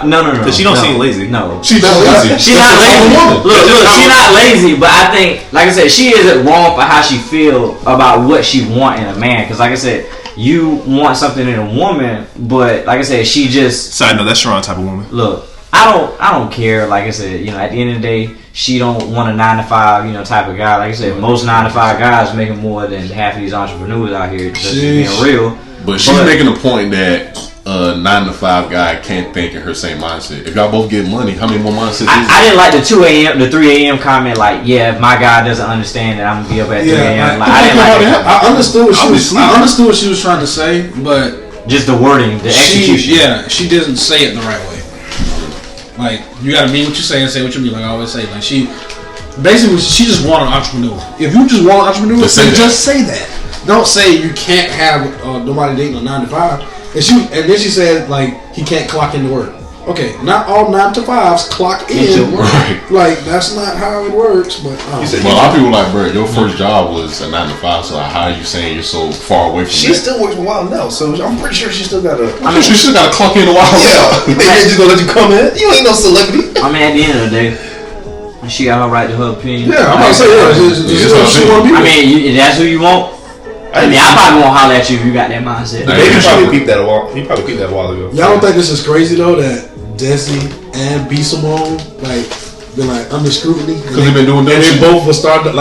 S2: No.
S4: Because she don't seem lazy.
S2: No,
S1: she's not lazy.
S2: She's not lazy. Look, she's not lazy. But I think, like I said, she isn't wrong for how she feel about what she want in a man. Because, like I said, you want something in a woman, but like I said, she just.
S4: Side note, that's Sharon type of woman.
S2: Look, I don't care. Like I said, at the end of the day, she don't want a 9 to 5, type of guy. Like I said, most 9 to 5 guys making more than half of these entrepreneurs out here. Just being real.
S1: But she's making a point that a 9 to 5 guy can't think in her same mindset. If y'all both get money, how many more mindsets?
S2: I didn't like the 2 a.m., the 3 a.m. comment. Like, yeah, if my guy doesn't understand that I'm gonna be up at 3 a.m. Like, I didn't like that.
S3: I understood what she was trying to say, but
S2: just the wording, the execution.
S3: She didn't say it the right way. Like, you gotta mean what you say and say what you mean. Like I always say, like she just wanted an entrepreneur. If you just want an entrepreneur, just say that. Don't say you can't have nobody dating a 9 to 5. And then she said like he can't clock into work. Okay, not all 9 to 5s clock in.
S1: Right.
S3: Like that's not how it works. But
S1: a lot of people like, bro, your first job was a 9 to 5. So how are you saying you're so far away from?
S4: She still works a while now, so I'm pretty sure she still got a.
S1: She still got to clock in a while.
S4: Yeah, they just gonna let you come in. You ain't no celebrity.
S2: I mean, at the end of the day, she got her right to her opinion.
S3: Yeah, I'm about to say she want to be.
S2: I mean, that's who you want. I probably won't holler at you if you got that mindset.
S4: He probably peeped that a while. He probably peeped that a while ago.
S3: Y'all don't think this is crazy though that Desi and B Simone been under scrutiny
S1: because they've been doing that.
S3: And they both started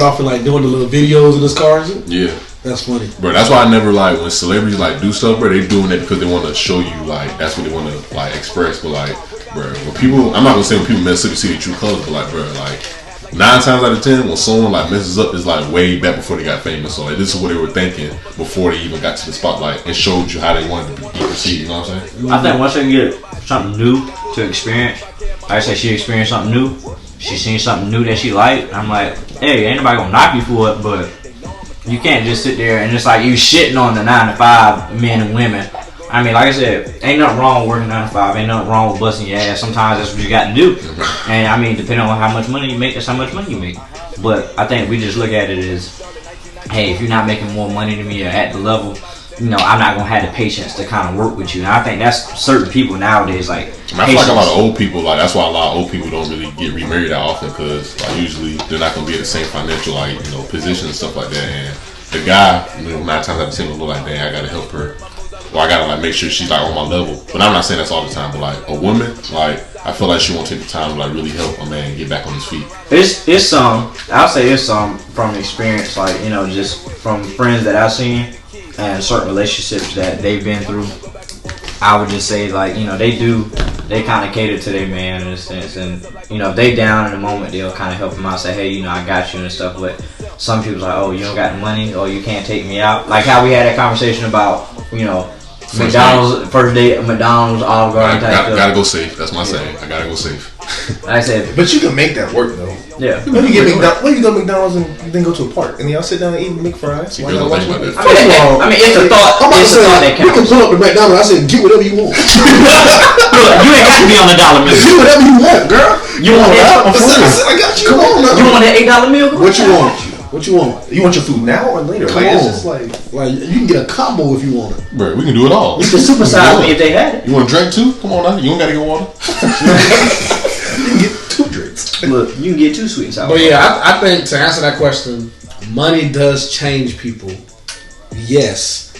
S3: off with doing the little videos in his cars.
S1: Yeah,
S3: that's funny,
S1: bro. That's why I never when celebrities do stuff, bro. They doing it because they want to show you that's what they want to express. But bro, when people, I'm not gonna say when people mess up, you see the true colors, but bro, 9 times out of 10, when someone messes up, it's way back before they got famous. So this is what they were thinking before they even got to the spotlight and showed you how they wanted to be perceived. You know what I'm saying?
S2: I think once they get something new to experience, like I said, she experienced something new. She seen something new that she liked. I'm like, hey, ain't nobody gonna knock you for it, but you can't just sit there and it's like you shitting on the 9 to 5 men and women. I mean, like I said, ain't nothing wrong with working 9 to 5. Ain't nothing wrong with busting your ass. Sometimes that's what you got to do. And I mean, depending on how much money you make, that's how much money you make. But I think we just look at it as, hey, if you're not making more money than me or at the level, you know, I'm not gonna have the patience to kind of work with you. And I think that's certain people nowadays. Like,
S1: I feel like a lot of old people, like that's why a lot of old people don't really get remarried that often, because like, usually they're not gonna be at the same financial position and stuff like that. And the guy, 9 times out of 10 will look like, dang, I gotta help her. Or I gotta like make sure she's like on my level. But I'm not saying that's all the time. But like a woman, like I feel like she won't take the time to like really help a man get back on his feet.
S2: It's some. I'll say it's some from experience, like just from friends that I've seen and certain relationships that they've been through. I would just say like they kind of cater to their man in a sense, and if they down in the moment, they'll kind of help them out, say, hey, I got you and stuff. But some people's like, oh, you don't got the money, or you can't take me out. Like how we had that conversation about McDonald's first date at McDonald's, Olive Garden type stuff.
S1: Gotta go safe. That's my saying. I gotta go safe.
S2: I said,
S4: but you can make that work though.
S2: Yeah.
S4: What do you go to McDonald's and then go to a park and y'all sit down and eat McFries?
S2: I mean, it's a thought. It's a thought that counts.
S3: We can pull up to McDonald's. I said, get whatever you want.
S2: Look, you ain't got to be on the dollar meal.
S3: Get whatever you want, girl.
S2: You want that?
S4: I got you.
S3: Come on, now.
S2: You want that $8 meal?
S3: What you want? What you want?
S4: You want your food now or later?
S3: Come
S4: like,
S3: on.
S4: It's just like
S3: you can get a combo if you want it.
S1: Bro, we can do it all.
S2: You can supersize me if they had it.
S1: You want a drink too? Come on now. You don't gotta get water.
S4: you can get 2 drinks.
S2: Look, you can get 2 sweet and sour.
S3: But yeah, I think to answer that question, money does change people. Yes,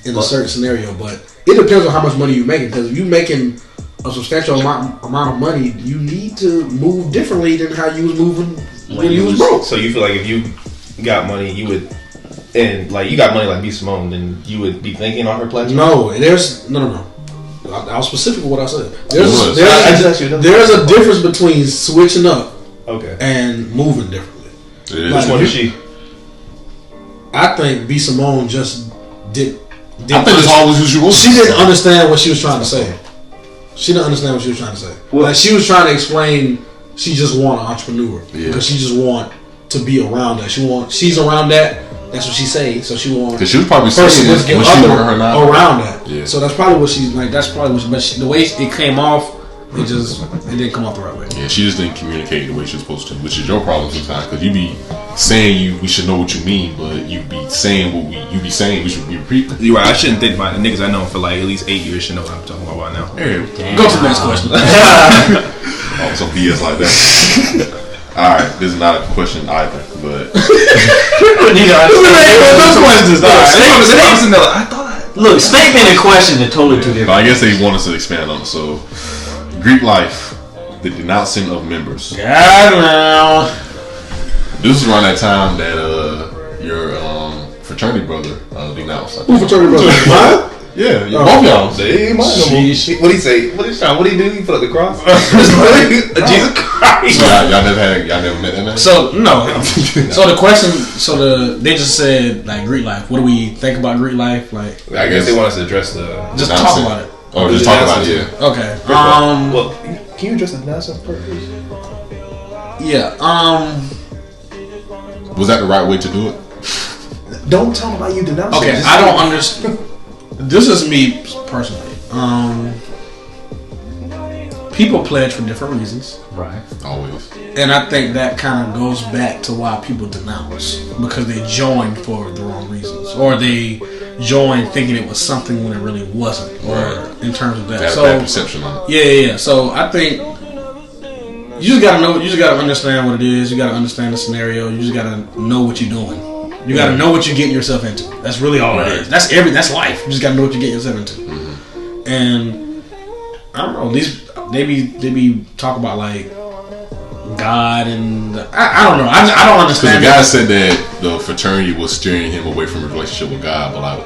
S3: in a certain scenario, but it depends on how much money you're making. Because if you're making a substantial amount of money, you need to move differently than how you was moving when you was broke.
S4: So you feel like if you got money, you would, and like you got money like B. Simone, then you would be thinking on her platform?
S3: No. I was specific with what I said. There's a difference between switching up, and moving differently.
S4: Which one is she?
S3: I think B. Simone just did.
S1: I think it's always who she was.
S3: She didn't understand what she was trying to say. Like she was trying to explain. She just want an entrepreneur because she just want to be around that. She's around that. That's what she say. So she want.
S1: Because she was probably saying when she was her now
S3: around that. Yeah. So that's probably what she's like. That's probably what. But the way it came off, it didn't come off the right way.
S1: Yeah, she just didn't communicate the way she was supposed to, which is your problem sometimes. Because you be saying we should know what you mean, but you be saying what you be saying. We should be repeating.
S4: You're right. I shouldn't think about the niggas I know for like at least 8 years should know what I'm talking about now.
S1: Hey,
S3: go to the next question.
S1: Some BS like that. Alright, this is not a question either, but
S2: look, statement and question are totally two different.
S1: I guess they want us to expand on it. So, Greek life, the denouncing of members. This is around that time that your fraternity brother denounced.
S3: Who fraternity brother? Mine?
S1: Yeah, both y'all.
S4: They ain't mine no more. What he say? What he do? He put up the cross? Jesus Christ.
S1: Y'all never met that man?
S3: So no. So the question, they just said like Greek life. What do we think about Greek life? Like,
S4: I guess they want us to address
S3: just talk about it.
S1: Oh, just talk about it. Yeah.
S3: Okay.
S4: Well, can you address the denouncing part, please?
S3: Yeah.
S1: Was that the right way to do it?
S4: Don't tell me about you denouncing.
S3: Okay, I don't understand. This is me personally. People pledge for different reasons.
S2: Right.
S1: Always.
S3: And I think that kind of goes back to why people denounce. Because they joined for the wrong reasons. Or they joined thinking it was something when it really wasn't. Or in terms of that.
S1: That's bad perception on it.
S3: Yeah. So I think you just gotta know, you just gotta understand what it is. You gotta understand the scenario. You just gotta know what you're doing. You gotta know what you're getting yourself into. That's really all it is. That's life. You just gotta know what you're getting yourself into. Mm-hmm. And I don't know. They be talking about like God and I don't know. I don't understand.
S1: Because the guy said that the fraternity was steering him away from a relationship with God, but like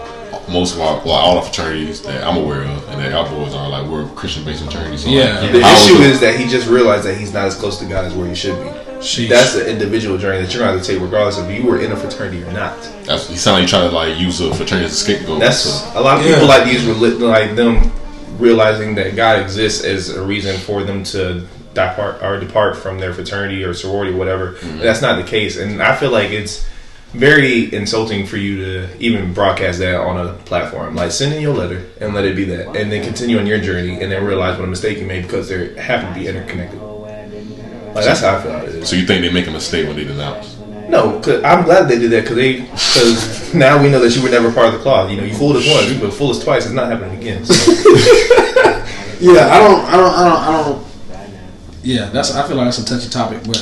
S1: all the fraternities that I'm aware of and that our boys are, like, we're Christian-based fraternities. So
S3: yeah.
S4: The issue is that he just realized that he's not as close to God as where he should be. That's the individual journey that you're going to have to take, regardless of if you were in a fraternity or not.
S1: He sounded like you trying to like use a fraternity as a scapegoat.
S4: A lot of people like these, like them realizing that God exists as a reason for them to depart from their fraternity or sorority or whatever. Mm-hmm. And that's not the case. And I feel like it's very insulting for you to even broadcast that on a platform. Like, send in your letter and let it be that, and then continue on your journey, and then realize what a mistake you made because they happen to be interconnected. Like, that's how I feel about it.
S1: So you think they make a mistake when they denounce?
S4: No, cause I'm glad they did that because now we know that you were never part of the cloth. You know, you fooled us once, but fool us twice. It's not happening again. So.
S3: Yeah, I don't. Yeah, I feel like that's a touchy topic, but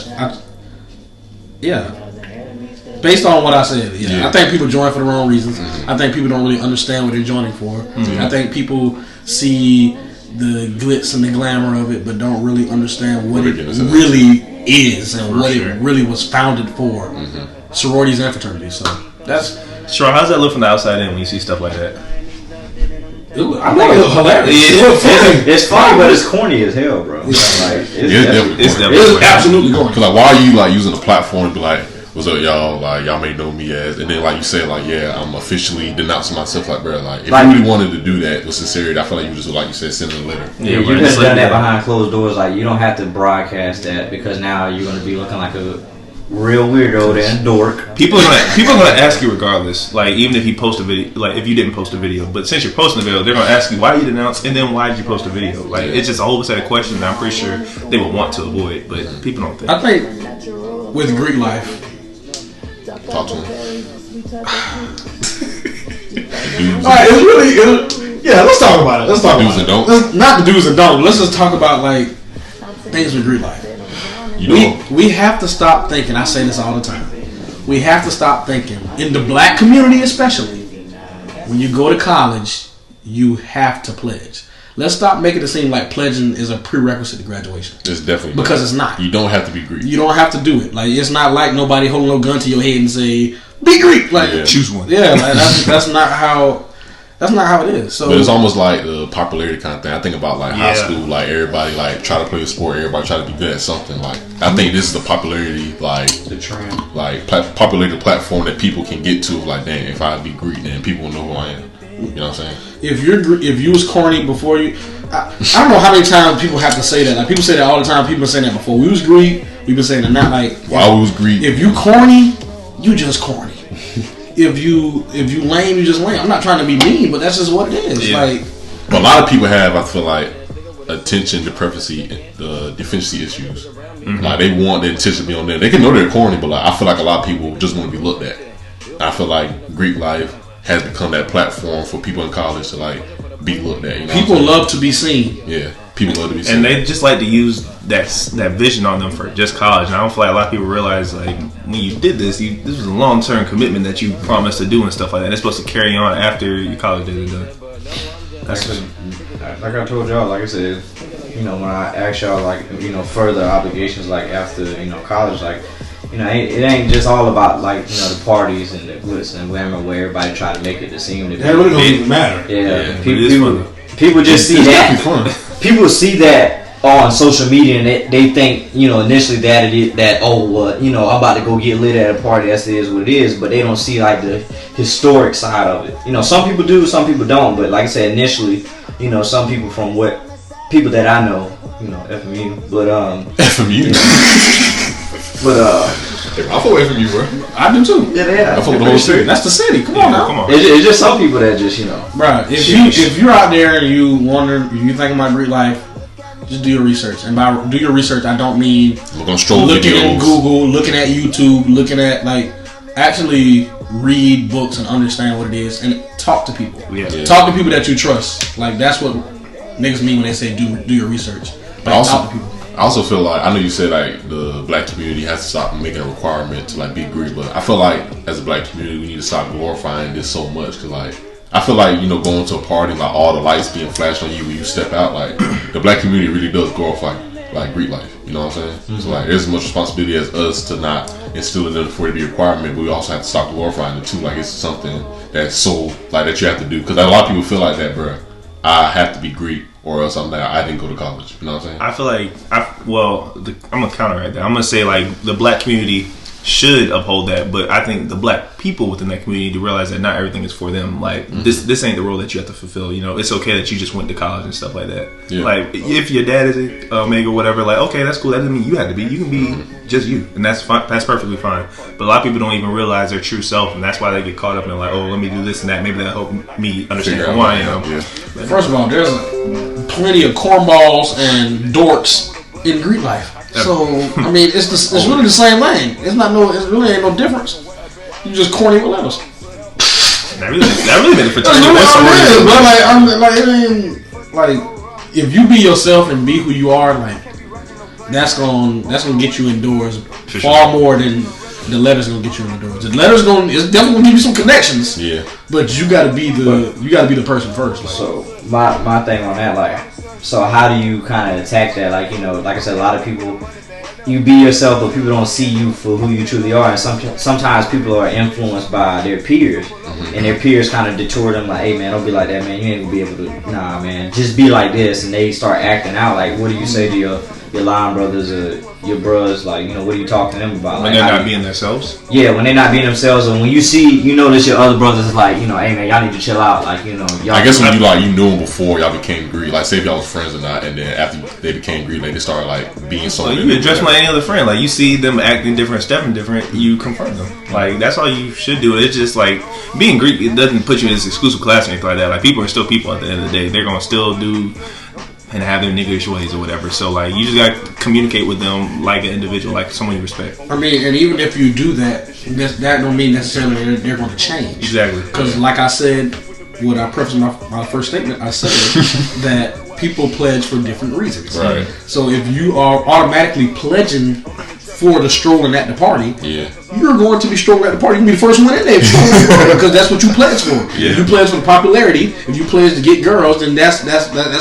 S3: based on what I said, I think people join for the wrong reasons. Mm-hmm. I think people don't really understand what they're joining for. Mm-hmm. I think people see the glitz and the glamour of it, but don't really understand what it really is and what it really was founded for. Mm-hmm. Sororities and fraternities. So that's
S4: sure. How does that look from the outside in when you see stuff like that?
S3: I think it's hilarious.
S2: It's funny, but it's corny as hell, bro. Like,
S1: it's
S3: definitely absolutely corny.
S1: Because like, why are you like using the platform to be like, "What's up, y'all? Like, y'all may know me as," and then like you say, like, "Yeah, I'm officially denouncing myself." Like, bro, like if you really wanted to do that with sincerity, I feel like you just like you said, send a letter.
S2: Yeah, you could have done that behind closed doors. Like, you don't have to broadcast that because now you're going to be looking like a real weirdo and dork.
S4: People are gonna ask you regardless. Like, even if you post a video, like if you didn't post a video, but since you're posting a video, they're gonna ask you why you denounced, and then why did you post a video? Like, it's just a whole set of questions that I'm pretty sure they would want to avoid, but people don't think.
S3: I think with Greek life,
S1: talk to them.
S3: Alright, it's really let's talk about it. Let's talk about it. Not the do's and don'ts. Let's just talk about like things with Greek life. We have to stop thinking. I say this all the time. We have to stop thinking, in the black community especially, when you go to college, you have to pledge. Let's stop making it seem like pledging is a prerequisite to graduation.
S1: It's definitely
S3: because it's not.
S1: You don't have to be Greek.
S3: You don't have to do it. Like, it's not like nobody holding no gun to your head and say, "Be Greek." Like,
S4: choose one.
S3: Yeah, like, that's not how. That's not how it is. So,
S1: but it's almost like the popularity kind of thing. I think about like high school, like everybody like try to play a sport, everybody try to be good at something. Like, I think this is the popularity, like
S2: the trend,
S1: like popularity platform that people can get to. Like, dang, if I be Greek, then people will know who I am. You know what I'm saying?
S3: If you was corny before you, I don't know how many times people have to say that. Like, people say that all the time. People been saying that before we was Greek. We've been saying that now. Like,
S1: while we was Greek,
S3: if you corny, you just corny. If you lame, you just lame. I'm not trying to be mean, but that's just what it is. Yeah. Like,
S1: but a lot of people have, I feel like, attention deficiency issues. Mm-hmm. Like, they want the attention to be on them. They can know they're corny, but like, I feel like a lot of people just want to be looked at. I feel like Greek life has become that platform for people in college to like be looked at. You know,
S3: people love to be seen.
S1: Yeah, people love to be seen,
S4: and they just like to use that vision on them for just college. And I don't feel like a lot of people realize, like, when you did this, this was a long-term commitment that you promised to do and stuff like that. It's supposed to carry on after your college days are done.
S2: That's like I told y'all. Like I said, you know, when I asked y'all, like, you know, further obligations, like after, you know, college, like, you know, it ain't just all about, like, you know, the parties and the glitz and glamour where everybody try to make it to seem to be.
S3: That really don't even matter.
S2: Yeah, people just see that. People see that on social media and they think, you know, initially that you know, I'm about to go get lit at a party. That is what it is, but they don't see like the historic side of it. You know, some people do, some people don't. But like I said, initially, you know, some people from what people that I know, you know, FMU, but
S1: FMU.
S3: But
S1: I fuck FMU, bro.
S3: I do too.
S2: Yeah.
S1: I fuck the whole city.
S3: That's the city. Come on now.
S4: Come on.
S2: It's just some people that just, you know,
S3: bro. If you're out there and you wonder, you think about Greek life, just do your research. And by do your research, I don't mean looking on Google, looking at YouTube, looking at, like, actually read books and understand what it is and talk to people.
S4: Yeah.
S3: Talk to people that you trust. Like, that's what niggas mean when they say do your research. Like, talk to people.
S1: I also feel like, I know you said like the black community has to stop making a requirement to like be Greek, but I feel like as a black community we need to stop glorifying this so much, because like I feel like, you know, going to a party, like all the lights being flashed on you when you step out, like the black community really does glorify like Greek life. You know what I'm saying? Mm-hmm. So like there's as much responsibility as us to not instill it in them for it to be a requirement, but we also have to stop glorifying it too. Like it's something that's so like that you have to do, because a lot of people feel like that, bro. I have to be Greek or else I didn't go to college. You know what I'm saying?
S4: I feel like I'm gonna counter right there. I'm gonna say like the black community should uphold that, but I think the black people within that community to realize that not everything is for them. Like this ain't the role that you have to fulfill. You know, it's okay that you just went to college and stuff like that. Yeah. Like if your dad is a Omega or whatever, like okay, that's cool. That doesn't mean you have to be. You can be just you, and that's fine. That's perfectly fine. But a lot of people don't even realize their true self, and that's why they get caught up in like, oh, let me do this and that. Maybe that'll help me understand who I am.
S1: Yeah.
S3: First of all, there's plenty of cornballs and dorks in Greek life. So I mean, it's really the same thing. It really ain't no difference. You just corny with letters.
S4: That really made it for time.
S3: But like if you be yourself and be who you are, like that's gonna get you indoors far more than the letters gonna get you indoors. The letters it's definitely gonna give you some connections.
S1: Yeah.
S3: But you gotta be the person first. Like.
S2: So my thing on that, like. So how do you kind of attack that? Like, you know, like I said, a lot of people, you be yourself, but people don't see you for who you truly are. And sometimes people are influenced by their peers, and their peers kind of detour them. Like, hey man, don't be like that, man. You ain't gonna be able to. Nah, man, just be like this. And they start acting out. Like, what do you say to your line brothers or your bros? Like, you know, what are you talking to them about?
S4: When
S2: like,
S4: they're not being themselves.
S2: Yeah, when they're not being themselves, and when you notice your other brothers is like, you know, hey man, y'all need to chill out. Like, you know, y'all.
S1: I guess when you knew them before y'all became Greek, like say if y'all was friends or not, and then after they became Greek, like they started like being so.
S4: You address them like any other friend. Like you see them acting different, stepping different, you confront them. Like that's all you should do. It's just like being Greek. It doesn't put you in this exclusive class or anything like that. Like people are still people at the end of the day. They're gonna still do and have their niggerish ways or whatever. So like you just gotta communicate with them like an individual, like someone you respect.
S3: I mean, and even if you do that, that don't mean necessarily they're going to change.
S4: Exactly.
S3: Because like I said, when I prefaced my first statement, I said that people pledge for different reasons.
S1: Right.
S3: So if you are automatically pledging for the strolling at the party, you're going to be strolling at the party. You can be the first one in there because that's what you pledge for.
S1: Yeah.
S3: If you pledge for popularity, if you pledge to get girls, then that's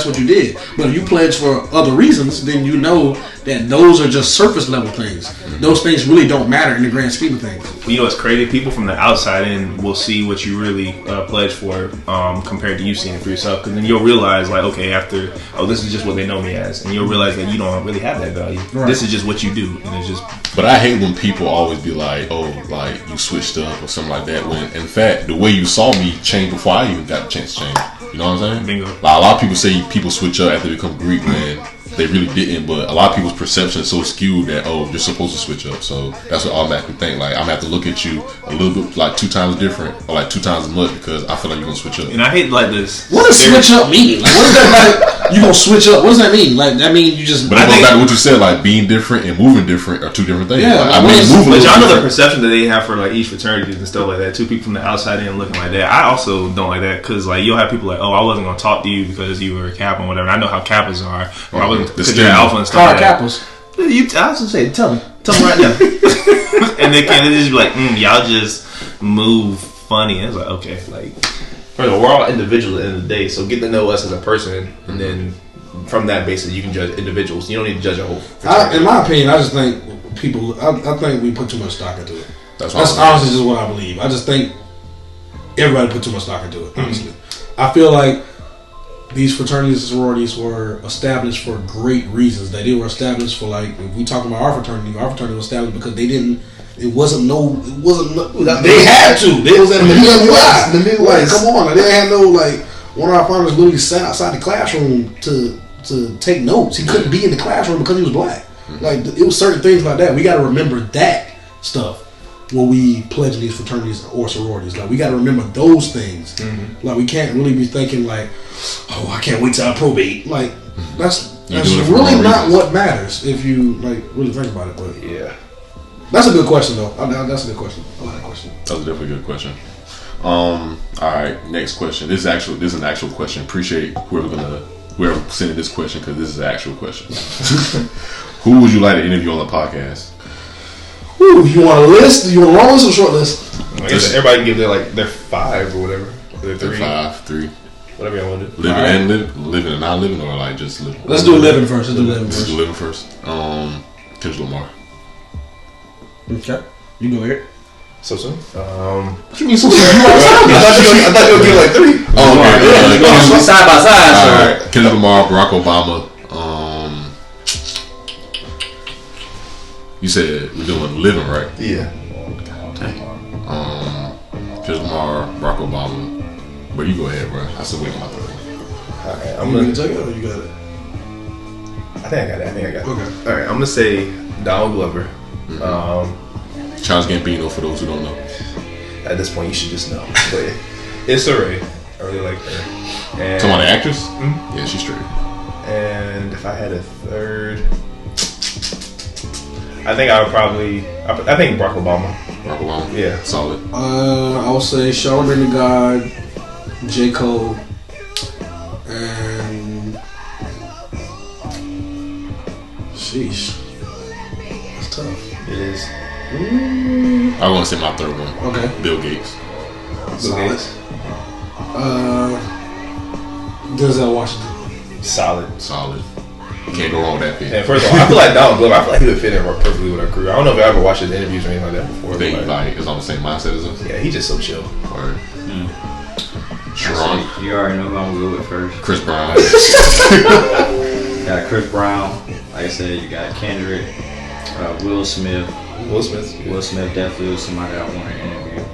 S3: what you did. But if you pledge for other reasons, then you know that those are just surface level things. Those things really don't matter in the grand scheme of things.
S4: You know what's crazy? People from the outside in will see what you really pledge for compared to you seeing it for yourself. Because then you'll realize, like, okay, this is just what they know me as. And you'll realize that you don't really have that value. Right. This is just what you do. And it's just.
S1: But I hate when people always be like, oh, like you switched up or something like that. When in fact, the way you saw me changed before I even got the chance to change. You know what I'm saying?
S4: Bingo.
S1: Like, a lot of people say people switch up after they become Greek, man. They really didn't, but a lot of people's perception is so skewed that you're supposed to switch up. So that's what I automatically think. Like I'm gonna have to look at you a little bit like 2 times different or like 2 times as much because I feel like you're gonna switch up.
S4: And I hate like this.
S3: What does switch up mean? Like, what does that like? You gonna switch up? What does that mean? Like that mean you just?
S1: But I goes back to what you said. Like being different and moving different are 2 different things.
S3: Yeah,
S1: like, I mean, moving.
S4: But y'all know the perception that they have for like each fraternities and stuff like that. 2 people from the outside in looking like that. I also don't like that because like you'll have people like, oh, I wasn't gonna talk to you because you were a Kappa or whatever. I know how Kappas are, or I wasn't because you're Alpha and stuff like that.
S3: Kappas.
S4: I was gonna say, tell me right now. And they can't just be like, y'all just move funny. And it's like, okay, like we're all individuals at the end of the day, so get to know us as a person, and then from that basis, you can judge individuals. You don't need to judge a whole.
S3: In my opinion, I just think people. I think we put too much stock into it. That's honestly just what I believe. I just think everybody put too much stock into it. Honestly, I feel like these fraternities and sororities were established for great reasons. They were established for like if we talk about our fraternity was established because they didn't. It wasn't. They had to. They was in the Midwest. Like, come on, they had no like. One of our founders literally sat outside the classroom to take notes. He couldn't be in the classroom because he was black. Like it was certain things like that. We got to remember that stuff when we pledge these fraternities or sororities. Like we got to remember those things. Like we can't really be thinking like, oh, I can't wait till I probate. Like that's really not what matters if you like really think about it. But
S4: yeah.
S3: That's a good question, though. That's a good question. I like that question.
S1: That was definitely a good question. All right, next question. This is an actual question. Appreciate whoever sending this question because this is an actual question. Who would you like to interview on the podcast?
S3: Ooh, you want a list? You want a long list or short list?
S4: I guess everybody can give their 5 or whatever. Their 3.
S1: 5, 3.
S4: Whatever you want to do.
S1: Living and not living, or like just living.
S3: Let's do living first.
S1: Let's do living first. Kendrick Lamar.
S3: Okay, you go here.
S4: So soon?
S3: What you mean so soon?
S4: I thought you would give like 3.
S1: Oh, okay.
S2: Side by side.
S1: All right. Kendrick Lamar, Barack Obama. You said we're doing living, right?
S4: Yeah.
S1: Kendrick Lamar, Barack Obama. But you go ahead, bro. I still wait for my third one.
S4: Alright,
S3: I'm gonna take it or you got it?
S4: I think I got it.
S3: Okay.
S4: Alright, I'm gonna say Donald Glover.
S1: Charles Gambino, for those who don't know.
S4: At this point, you should just know. But Issa Rae, I really like her. And,
S1: Talking about the actress? Yeah, she's straight.
S4: and if I had a third, I think I would probably. I think Barack Obama.
S1: Barack Obama.
S4: Yeah.
S1: Solid.
S3: I would say Charlamagne the God, J. Cole, and sheesh, that's tough.
S4: It is.
S1: I want to say my third one.
S3: Okay,
S1: Bill Gates.
S3: solid. Denzel Washington.
S4: Solid.
S1: Solid. Can't go wrong with that pick.
S4: And first of all, I feel like Donald Glover. I feel like he would fit in perfectly with our crew. I don't know if I ever watched his interviews or anything like that before.
S1: I think
S4: but
S1: like is on the same mindset as us.
S4: yeah, he's just so chill.
S1: Or Strong.
S2: You already know who I'm going with first.
S1: Chris Brown.
S2: Got Chris Brown. Like I said, you got Kendrick, Will Smith.
S4: Will Smith. Yeah.
S2: Will Smith definitely was somebody I want to interview.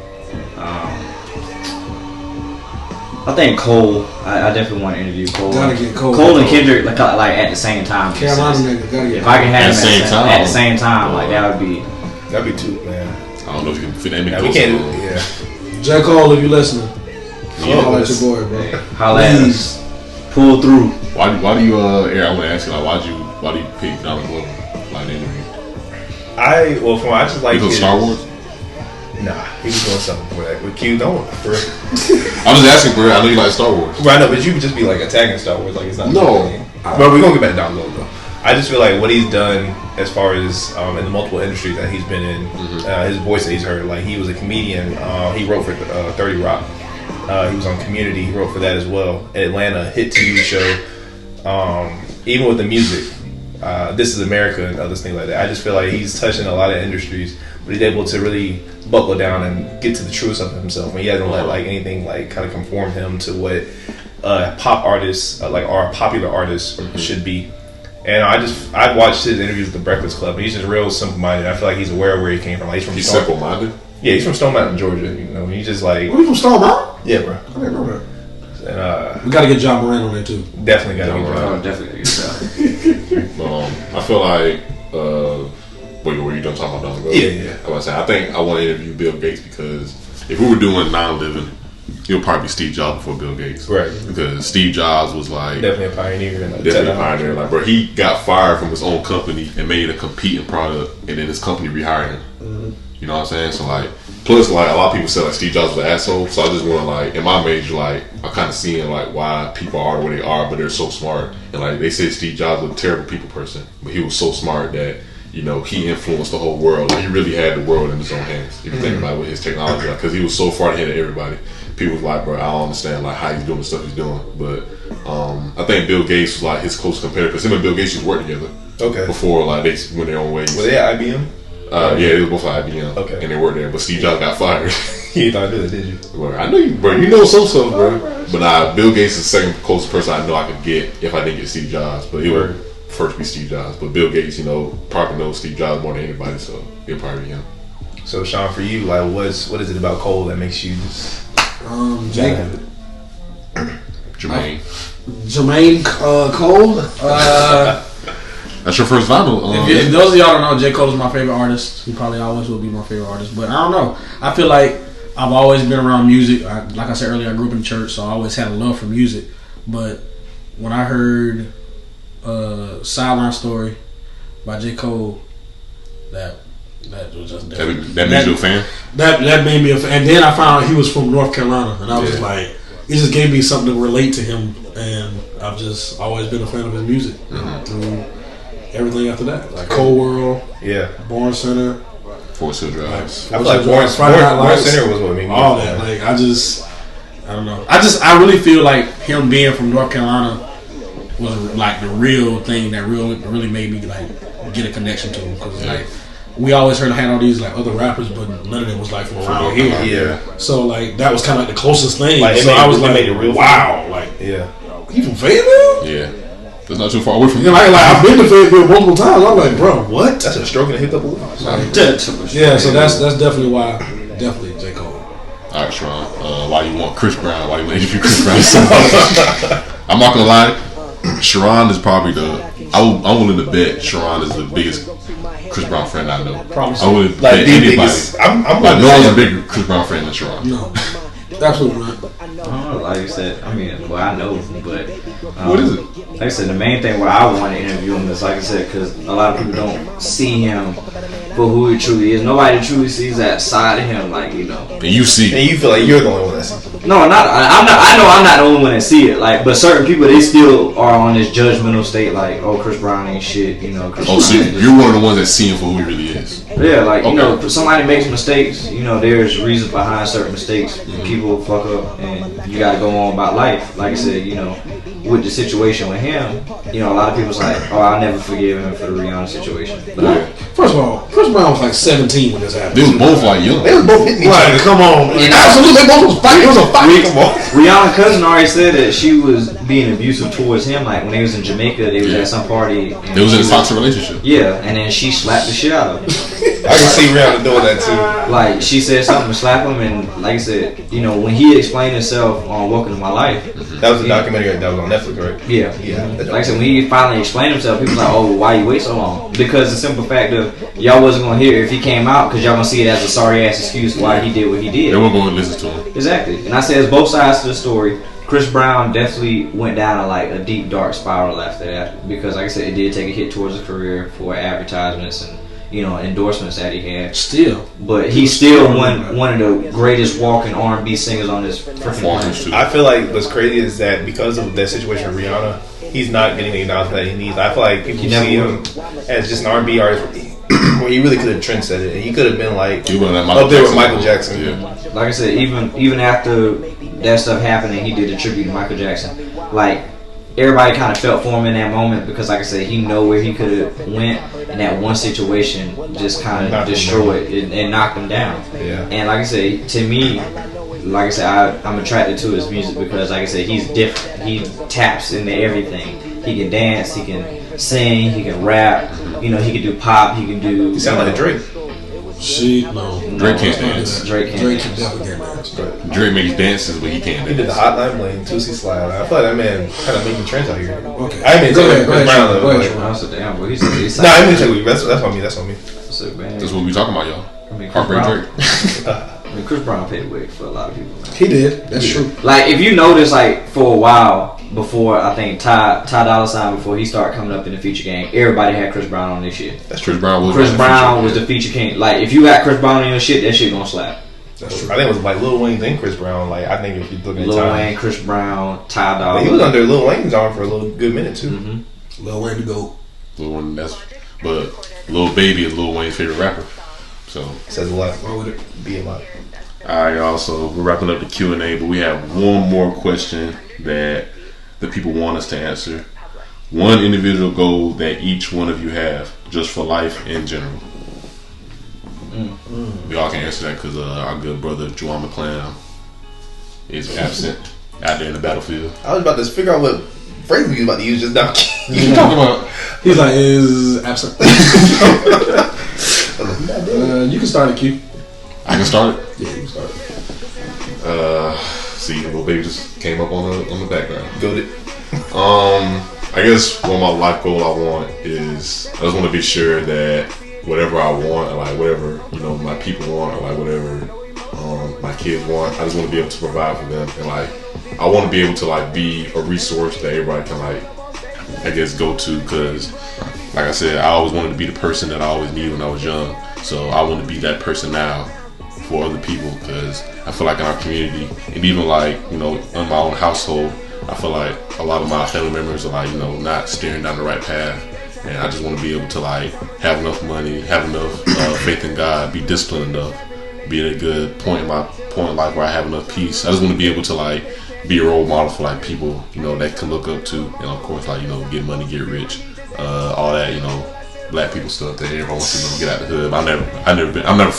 S2: I think Cole. I definitely want to interview Cole.
S3: Gotta get Cole.
S2: Cole and Kendrick like at the same time.
S3: Carolina nigga, gotta get
S2: If I can have them
S1: At
S2: at the same time, like that would be.
S4: That'd be two, man.
S1: I don't know if you can fit that many.
S4: Yeah, we can't do.
S1: close.
S4: Yeah.
S3: J. Cole, if you listening,
S1: Yeah.
S3: holla at your boy, bro.
S2: Holla at us. Pull through.
S1: Why do you Eric, I want to ask you like why do you pick Donald Glover like the interview?
S4: I just like
S1: Because
S4: his,
S1: Star Wars?
S4: Nah, he was doing something for that. With Q, don't. For,
S1: I was just asking, bro. I know you like Star Wars.
S4: right, no, but you would just be like attacking Star Wars, like it's not.
S1: No.
S4: But we're gonna get back to Donald Glover though. I just feel like what he's done as far as in the multiple industries that he's been in, his voice that he's heard. Like he was a comedian. He wrote for 30 Rock. He was on Community. He wrote for that as well. Atlanta, hit TV show. Even with the music, This Is America and other things like that. I just feel like he's touching a lot of industries, but he's able to really buckle down and get to the truth of himself. And he hasn't let like anything like kind of conform him to what pop artists like our popular artists should be. And I watched his interviews with the Breakfast Club. And he's just real simple minded. I feel like he's aware of where he came from. Like he's from
S1: He's
S4: Stone-
S1: simple minded.
S4: Yeah, he's from Stone Mountain, Georgia. You know, he's just like
S3: What, you from Stone Mountain?
S4: yeah, bro.
S3: I didn't know that.
S4: And
S3: We gotta get John Moran on there too.
S4: definitely got
S1: Yeah,
S4: to
S1: right.
S2: Oh, definitely. Yeah.
S1: I feel like wait, were you done talking about Donald Glover?
S4: Yeah.
S1: I was saying I think I want to interview Bill Gates because if we were doing non-living, it would probably be Steve Jobs before Bill Gates.
S4: Right.
S1: Because Steve Jobs was like
S4: definitely a pioneer. In
S1: definitely a pioneer. Like, bro, he got fired from his own company and made a competing product, and then his company rehired him. You know what I'm saying? So like, plus like a lot of people say like Steve Jobs was an asshole. So I just want to like in my major like I'm kind of seeing like why people are where they are, but they're so smart. And like they say Steve Jobs was a terrible people person, but he was so smart that you know he influenced the whole world. Like he really had the world in his own hands. If you think about it with his technology, like because he was so far ahead of everybody. People was like, bro, I don't understand like how he's doing the stuff he's doing. But I think Bill Gates was like his close competitor because him and Bill Gates used to work together.
S4: Okay.
S1: Before like they went their own ways.
S4: Were they at IBM?
S1: Yeah, they was both at IBM.
S4: Okay.
S1: And they worked there, but Steve Jobs got fired.
S4: You didn't thought I did that, did you?
S1: Well, I know you, bro. You know some stuff, bro. But Bill Gates is the second closest person I know I could get if I didn't get Steve Jobs. But it would first be Steve Jobs. But Bill Gates, you know, probably knows Steve Jobs more than anybody, so it'll probably be him.
S4: So Sean, for you, like, what is it about Cole that makes you just
S3: Jake.
S1: Jermaine.
S3: Cole.
S1: That's your first vinyl.
S5: If those of y'all don't know, J. Cole is my favorite artist. He probably always will be my favorite artist. But I don't know. I feel like I've always been around music. Like I said earlier, I grew up in church, so I always had a love for music. But when I heard Sideline Story by J. Cole, that was just different.
S1: That made you a fan?
S3: That made me a fan. And then I found out he was from North Carolina, and I was just like, it just gave me something to relate to him, and I've just always been a fan of his music through everything after that, like Cold World, Born Center,
S1: Forest Hill Drive.
S4: I feel like Born Center was what made me
S3: all that. Like I don't know. I really feel like him being from North Carolina was like the real thing that really made me like get a connection to him because like we always had all these like other rappers, but none of them was like from around here.
S4: Yeah.
S3: So like that was kind of like the closest thing.
S4: Like,
S3: so I was like,
S4: made it real
S3: wow, like
S4: yeah.
S3: he from Fayetteville?
S1: Yeah. That's not too far away from
S3: you. Like I've been to Fayetteville multiple times. I'm like, bro, what?
S4: That's a stroke and a hiccup.
S3: Yeah, so that's definitely why. Definitely J. Cole.
S1: All right, Sharon. Why you want Chris Brown? Why you want interview Chris Brown so much? I'm not gonna lie. Sharon is probably I'm willing to bet Sharon is the biggest Chris Brown friend I know. I'm willing to bet anybody.
S4: I'm
S1: like no one's a bigger Chris Brown friend than Sharon.
S3: No, absolutely not.
S2: I don't know, like you said, I mean, well, I know, but
S1: What is it?
S2: Like I said, the main thing why I want to interview him is, like I said, because a lot of people don't see him for who he truly is. Nobody truly sees that side of him, like, you know.
S1: And you see,
S4: and you feel like you're the only one that sees it.
S2: No, I'm not. I know I'm not the only one that see it. Like, but certain people, they still are on this judgmental state, like, oh, Chris Brown ain't shit, you know. Chris Brown
S1: so you're one of the ones that see him for who he really is.
S2: Yeah, like, you know, somebody makes mistakes. You know, there's reasons behind certain mistakes. People fuck up, and you got to go on about life. Like I said, you know, with the situation with him, you know, a lot of people's like, oh, I'll never forgive him for the Rihanna situation. But
S3: First of all, Chris Brown was like 17 when this happened.
S1: They was both like young.
S4: They was both hitting each other.
S3: Come on, absolutely, they both was fighting. It was a fight. Come on.
S2: Rihanna's cousin already said that she was being abusive towards him. Like, when they was in Jamaica, they was at some party. And
S1: they was in a toxic relationship.
S2: Yeah, and then she slapped the shit out of him.
S4: I can see Rihanna doing that too.
S2: Like, she said something to slap him, and like I said, you know, when he explained himself on Welcome to My Life.
S4: That was a documentary that was on Netflix, right?
S2: Yeah. Like I said, when he finally explained himself, people was like, oh, why you wait so long? Because the simple fact of, y'all wasn't going to hear it if he came out, because y'all going to see it as a sorry-ass excuse why he did what he did.
S1: They weren't going to listen to him.
S2: Exactly. And I said, it's both sides to the story. Chris Brown definitely went down like a deep, dark spiral after that, because like I said, it did take a hit towards his career for advertisements and, you know, endorsements that he had.
S3: Still.
S2: But he's still one of the greatest walking R&B singers on this freaking planet.
S4: I feel like what's crazy is that because of that situation with Rihanna, he's not getting the acknowledgement that he needs. I feel like people see him as just an R&B artist where he really could have trendsetted it. He could have been like up there with Michael Jackson.
S1: Yeah.
S2: Like I said, even after that stuff happened and he did a tribute to Michael Jackson, like, everybody kind of felt for him in that moment, because like I said, he know where he could have went, and that one situation just kind of destroyed and knocked him down.
S4: Yeah.
S2: And like I said, to me, like I said, I'm attracted to his music because like I said, he's different. He taps into everything. He can dance, he can sing, he can rap, you know, he can do pop, he can do...
S4: You sound like a Drake.
S1: Drake can't dance.
S2: Drake
S3: definitely can't dance.
S1: Drake makes dances, but he can't
S4: He did the
S1: dance.
S4: Hotline Bling, Tootsie Slide. I feel like that man kind of making trends out here.
S3: Okay.
S4: I mean,
S3: Go ahead,
S4: Chris Brown though.
S2: I said, damn, boy, he's
S4: Nah, I'm gonna tell you. That's on me. That's on me.
S1: That's what we talking about, y'all.
S2: I mean,
S1: Heartbreak Drake.
S2: I mean, Chris Brown paid the way for a lot of people, man.
S3: He did. That's true.
S2: Like, if you notice, like, for a while before, I think Ty Dolla $ign, before he started coming up in the feature game, everybody had Chris Brown on their shit.
S1: That's Chris Brown.
S2: Chris Brown was the feature king. Like, if you got Chris Brown on your shit, that shit gonna slap.
S4: That's true. I think it was like Lil Wayne and Chris Brown. Like, I think if you look at
S2: Lil
S4: time,
S2: Wayne, Chris Brown, Ty Dolla.
S4: he was under Lil Wayne's arm for a little good minute too.
S2: Mm-hmm.
S3: Lil Wayne to go.
S1: But Lil Baby is Lil Wayne's favorite rapper. So
S4: Says a lot.
S3: Why would it
S4: Be a lot.
S1: Alright, y'all, so we're wrapping up the Q&A, but we have one more question that the people want us to answer. One individual goal that each one of you have, just for life in general. We all can answer that because our good brother Juwan McClam is absent out there in the battlefield.
S4: I was about to figure out what phrase we was about to use just now.
S1: You talking about?
S3: He's like, is absent. You can start it, Q.
S1: I can start it.
S3: Yeah, you can start it.
S1: See, Lil Baby just came up on the background.
S4: Go to
S1: I guess one of my life goal I want is I just want to be sure that whatever I want, or like whatever my people want, or like whatever my kids want, I just want to be able to provide for them, and like I want to be able to like be a resource that everybody can like I guess go to, because like I said, I always wanted to be the person that I always needed when I was young, so I want to be that person now for other people, because I feel like in our community and even like in my own household, I feel like a lot of my family members are like not steering down the right path, and I just want to be able to like have enough money, have enough faith in God, be disciplined enough, be at a good point in life where I have enough peace. I just want to be able to like be a role model for like people that can look up to, and of course like get money, get rich, all that black people stuff that everyone wants to get out the hood. I'm not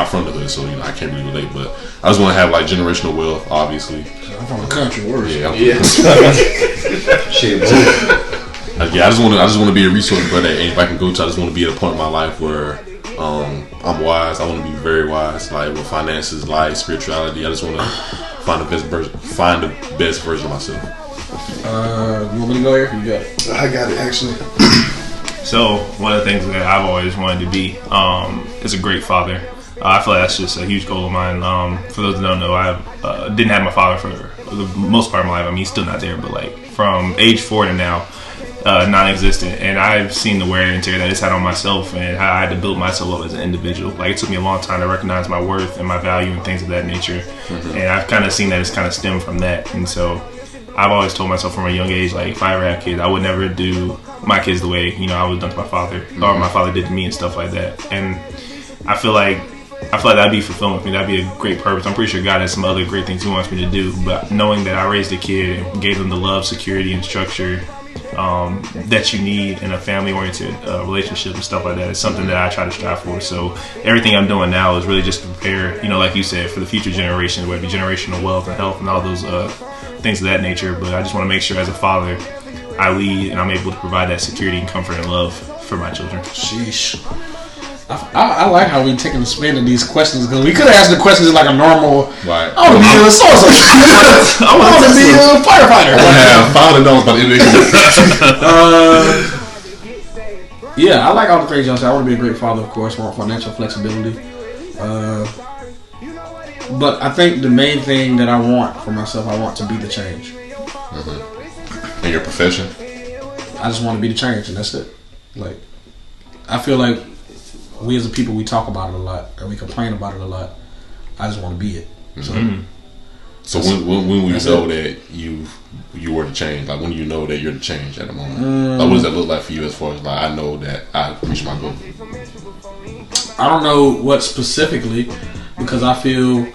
S1: from the hood, so I can't really relate. But I just want to have like generational wealth, obviously.
S3: I'm from the country, worse.
S1: Yeah.
S2: Shit,
S1: I just want to be a resource, but if I can go to, I just want to be at a point in my life where I'm wise. I want to be very wise, like with finances, life, spirituality. I just want to find the best version of myself.
S5: You want me to go here? You got it.
S4: I got it actually. So one of the things that I've always wanted to be is a great father. I feel like that's just a huge goal of mine. For those that don't know, I didn't have my father for the most part of my life. I mean, he's still not there, but like from age 4 to now, non-existent. And I've seen the wear and tear that it's had on myself and how I had to build myself up as an individual. Like it took me a long time to recognize my worth and my value and things of that nature. Mm-hmm. And I've kind of seen that it's kind of stemmed from that. And so I've always told myself from a young age, like if I ever have kids, I would never do my kids the way, I was done to my father, or my father did to me and stuff like that. And I feel like that'd be fulfilling for me. That'd be a great purpose. I'm pretty sure God has some other great things He wants me to do. But knowing that I raised a kid and gave them the love, security, and structure that you need in a family-oriented relationship and stuff like that is something that I try to strive for. So everything I'm doing now is really just to prepare, like you said, for the future generations, whether it be generational wealth and health and all those things of that nature. But I just want to make sure as a father, I lead and I'm able to provide that security and comfort and love for my children.
S5: Sheesh. I like how we taking a spin of these questions because we could have asked the questions like a normal. Right. I want to be a source. I want to be a firefighter.
S1: $500 by the end of the
S5: Yeah, I like all the things y'all say. I want to be a great father, of course. I want financial flexibility. But I think the main thing that I want for myself, I want to be the change.
S1: Mm-hmm. In your profession?
S5: I just want to be the change, and that's it. Like, I feel like we as a people, we talk about it a lot and we complain about it a lot. I just want to be it.
S1: Mm-hmm. So when will you know that you were the change? Like when do you know that you're the change at the moment? Like what does that look like for you as far as like I know that I reached my goal?
S5: I don't know what specifically, because I feel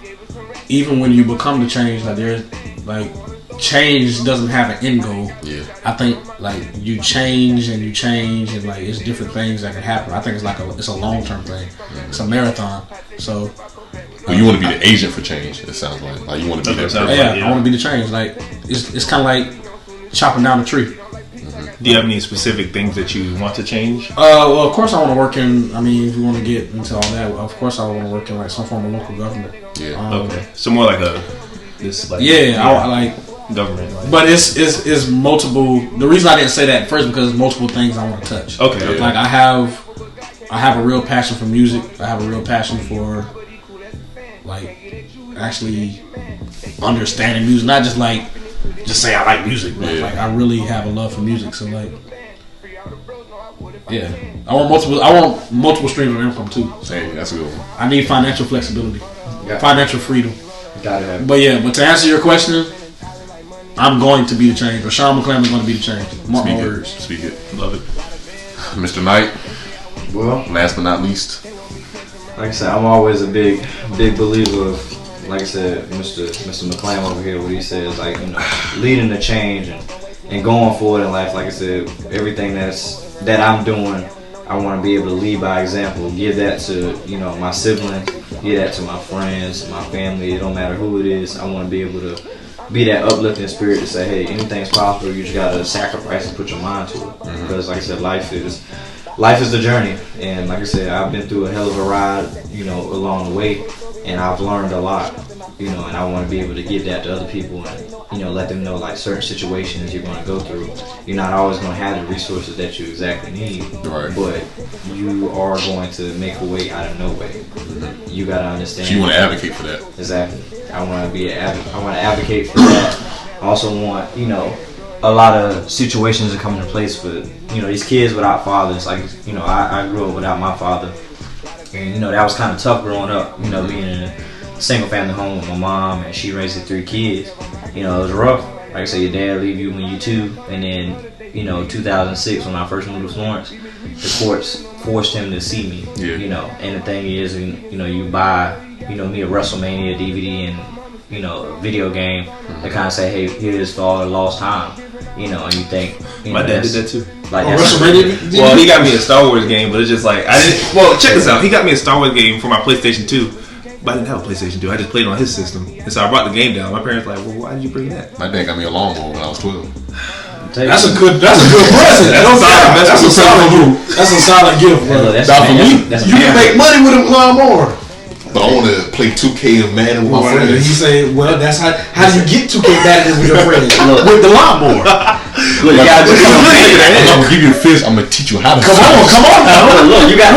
S5: even when you become the change, like there's like change doesn't have an end goal.
S1: Yeah.
S5: I think like you change and like it's different things that can happen. I think it's a long term thing. Mm-hmm. It's a marathon. So
S1: well, you want to be the agent for change, it sounds like you want to be that person.
S5: Yeah, I want to be the change. Like it's kinda like chopping down a tree.
S4: Mm-hmm. Do you have any specific things that you want to change?
S5: Well, of course I want to work in, if you want to get into all that, of course I want to work in like some form of local government.
S1: Yeah.
S4: Okay. So more like
S5: I like
S4: government, right?
S5: But it's multiple. The reason I didn't say that at first because it's multiple things I want to touch.
S4: Okay.
S5: Like I have a real passion for music. I have a real passion for like actually understanding music, not just like just say I like music, but like I really have a love for music. So like, yeah, I want multiple streams of income too.
S1: Same, that's a good one.
S5: I need financial flexibility, financial freedom.
S2: Gotta have.
S5: But to answer your question, I'm going to be the change. Rashawn McClam is going to be the change. Mark my words.
S1: Speak it. Love it. Mr. Knight.
S2: Well,
S1: last but not least.
S2: Like I said, I'm always a big believer of, like I said, Mr. McClam over here, what he says, like, leading the change and going forward in life. Like I said, everything that I'm doing, I want to be able to lead by example. Give that to, my siblings. Give that to my friends, my family. It don't matter who it is. I want to be able to be that uplifting spirit to say, hey, anything's possible. You just gotta sacrifice and put your mind to it. Mm-hmm. Because, like I said, life is the journey. And like I said, I've been through a hell of a ride, along the way, and I've learned a lot. And I want to be able to give that to other people and let them know like certain situations you're going to go through. You're not always going to have the resources that you exactly need,
S1: right? But
S2: you are going to make a way out of no way. Mm-hmm. You got to understand.
S1: So you want to advocate for that?
S2: Exactly. I want to advocate for that. I also want a lot of situations to come into place for these kids without fathers. Like I grew up without my father, and that was kind of tough growing up. Being in a single family home with my mom, and she raised 3 kids. It was rough. Like I said, your dad leave you when you're 2, and then 2006 when I first moved to Florence, the courts forced him to see me. Yeah. And the thing is, you buy me a WrestleMania DVD and a video game that kind of say, hey, here's for all the lost time. And you think
S4: my dad did that too.
S2: Like
S4: WrestleMania. Well, he got me a Star Wars game, but it's just like I didn't. Well, check this out. He got me a Star Wars game for my PlayStation 2. But I didn't have a PlayStation 2. I just played on his system. And so I brought the game down. My parents were like, well, why did you bring that?
S1: My dad got me a lawnmower when I was 12.
S3: That's a good present. That's a solid gift, bro.
S1: Now for me,
S3: You can make money with a lawnmower.
S1: but I want to play 2K and Madden with my
S3: And
S1: friends.
S3: he said, "Well, that's how do you get 2K Madden with your friends with the lawnmower?
S2: Look, you gotta
S1: I'm gonna give you a fist. I'm gonna teach you how to.
S3: Come on now.
S2: look, you got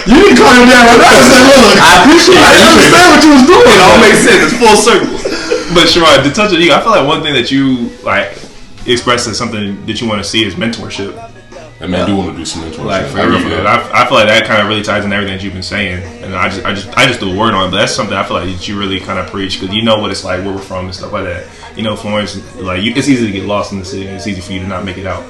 S3: You didn't call him down right now and say, look,
S2: I appreciate
S3: I
S2: it.
S3: understand what you was doing.
S4: It all makes sense. It's full circle. But Sherrod, to touch on you, I feel like one thing that you like express as something that you want to see is mentorship.
S1: I mean, I do want to do some mentorship.
S4: Like for real, I feel like that kind of really ties in everything that you've been saying, and I just threw a word on it, but that's something I feel like that you really kind of preach because you know what it's like, where we're from and stuff like that. You know, Florence, like it's easy to get lost in the city. It's easy for you to not make it out,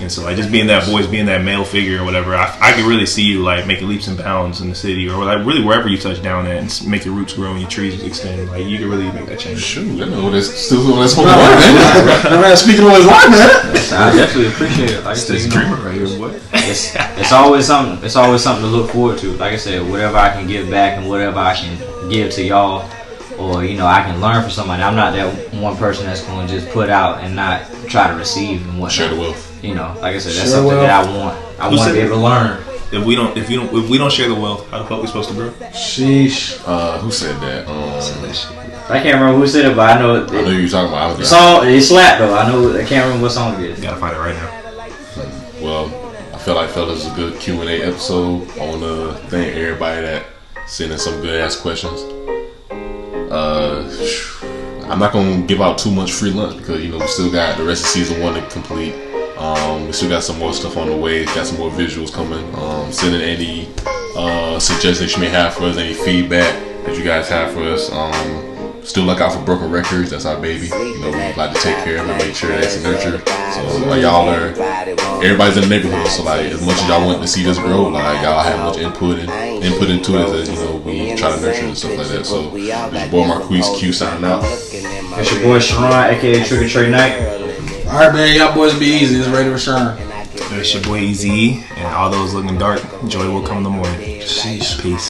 S4: and so like just being that voice, being that male figure or whatever, I could really see you like making leaps and bounds in the city or like really wherever you touch down at and make your roots grow and your trees extend. Like you could really make that change.
S1: Shoot, I know that's still that's what man.
S3: Man, speaking of his life, man.
S2: I definitely appreciate it. Like I said,
S4: Right here, boy.
S2: it's always something. It's always something to look forward to. Like I said, whatever I can give back and whatever I can give to y'all, or I can learn from somebody. I'm not that one person that's going to just put out and not try to receive and whatnot.
S1: Share the wealth.
S2: Like I said, that's something that I want. I want to be able to learn.
S4: If we don't share the wealth, how the fuck we supposed to grow?
S3: Sheesh.
S1: Who said that?
S2: I can't remember who said it, but I know
S1: I know you were talking about.
S2: the song. It slapped though. I know. I can't remember what song it is.
S4: You gotta find it right now.
S1: Well, I feel like fellas, a good Q&A episode. I want to thank everybody that sent in some good ass questions. I'm not gonna give out too much free lunch because we still got the rest of season 1 to complete. We still got some more stuff on the way. Got some more visuals coming. Send in any suggestions you may have for us, any feedback that you guys have for us. Still look out for Broken Records. That's our baby. We like to take care of it, make sure that's nurtured. So like y'all are, everybody's in the neighborhood. So like as much as y'all want to see this grow, like y'all have much input into it as we try to nurture and stuff like that. So it's your boy Marquise Q signing out.
S2: It's your boy Sharon, aka Trick or Treat Night.
S5: All right, man. Y'all boys be easy. It's ready to return.
S4: It's your boy EZ and all those looking dark. Joy will come in the morning. Peace.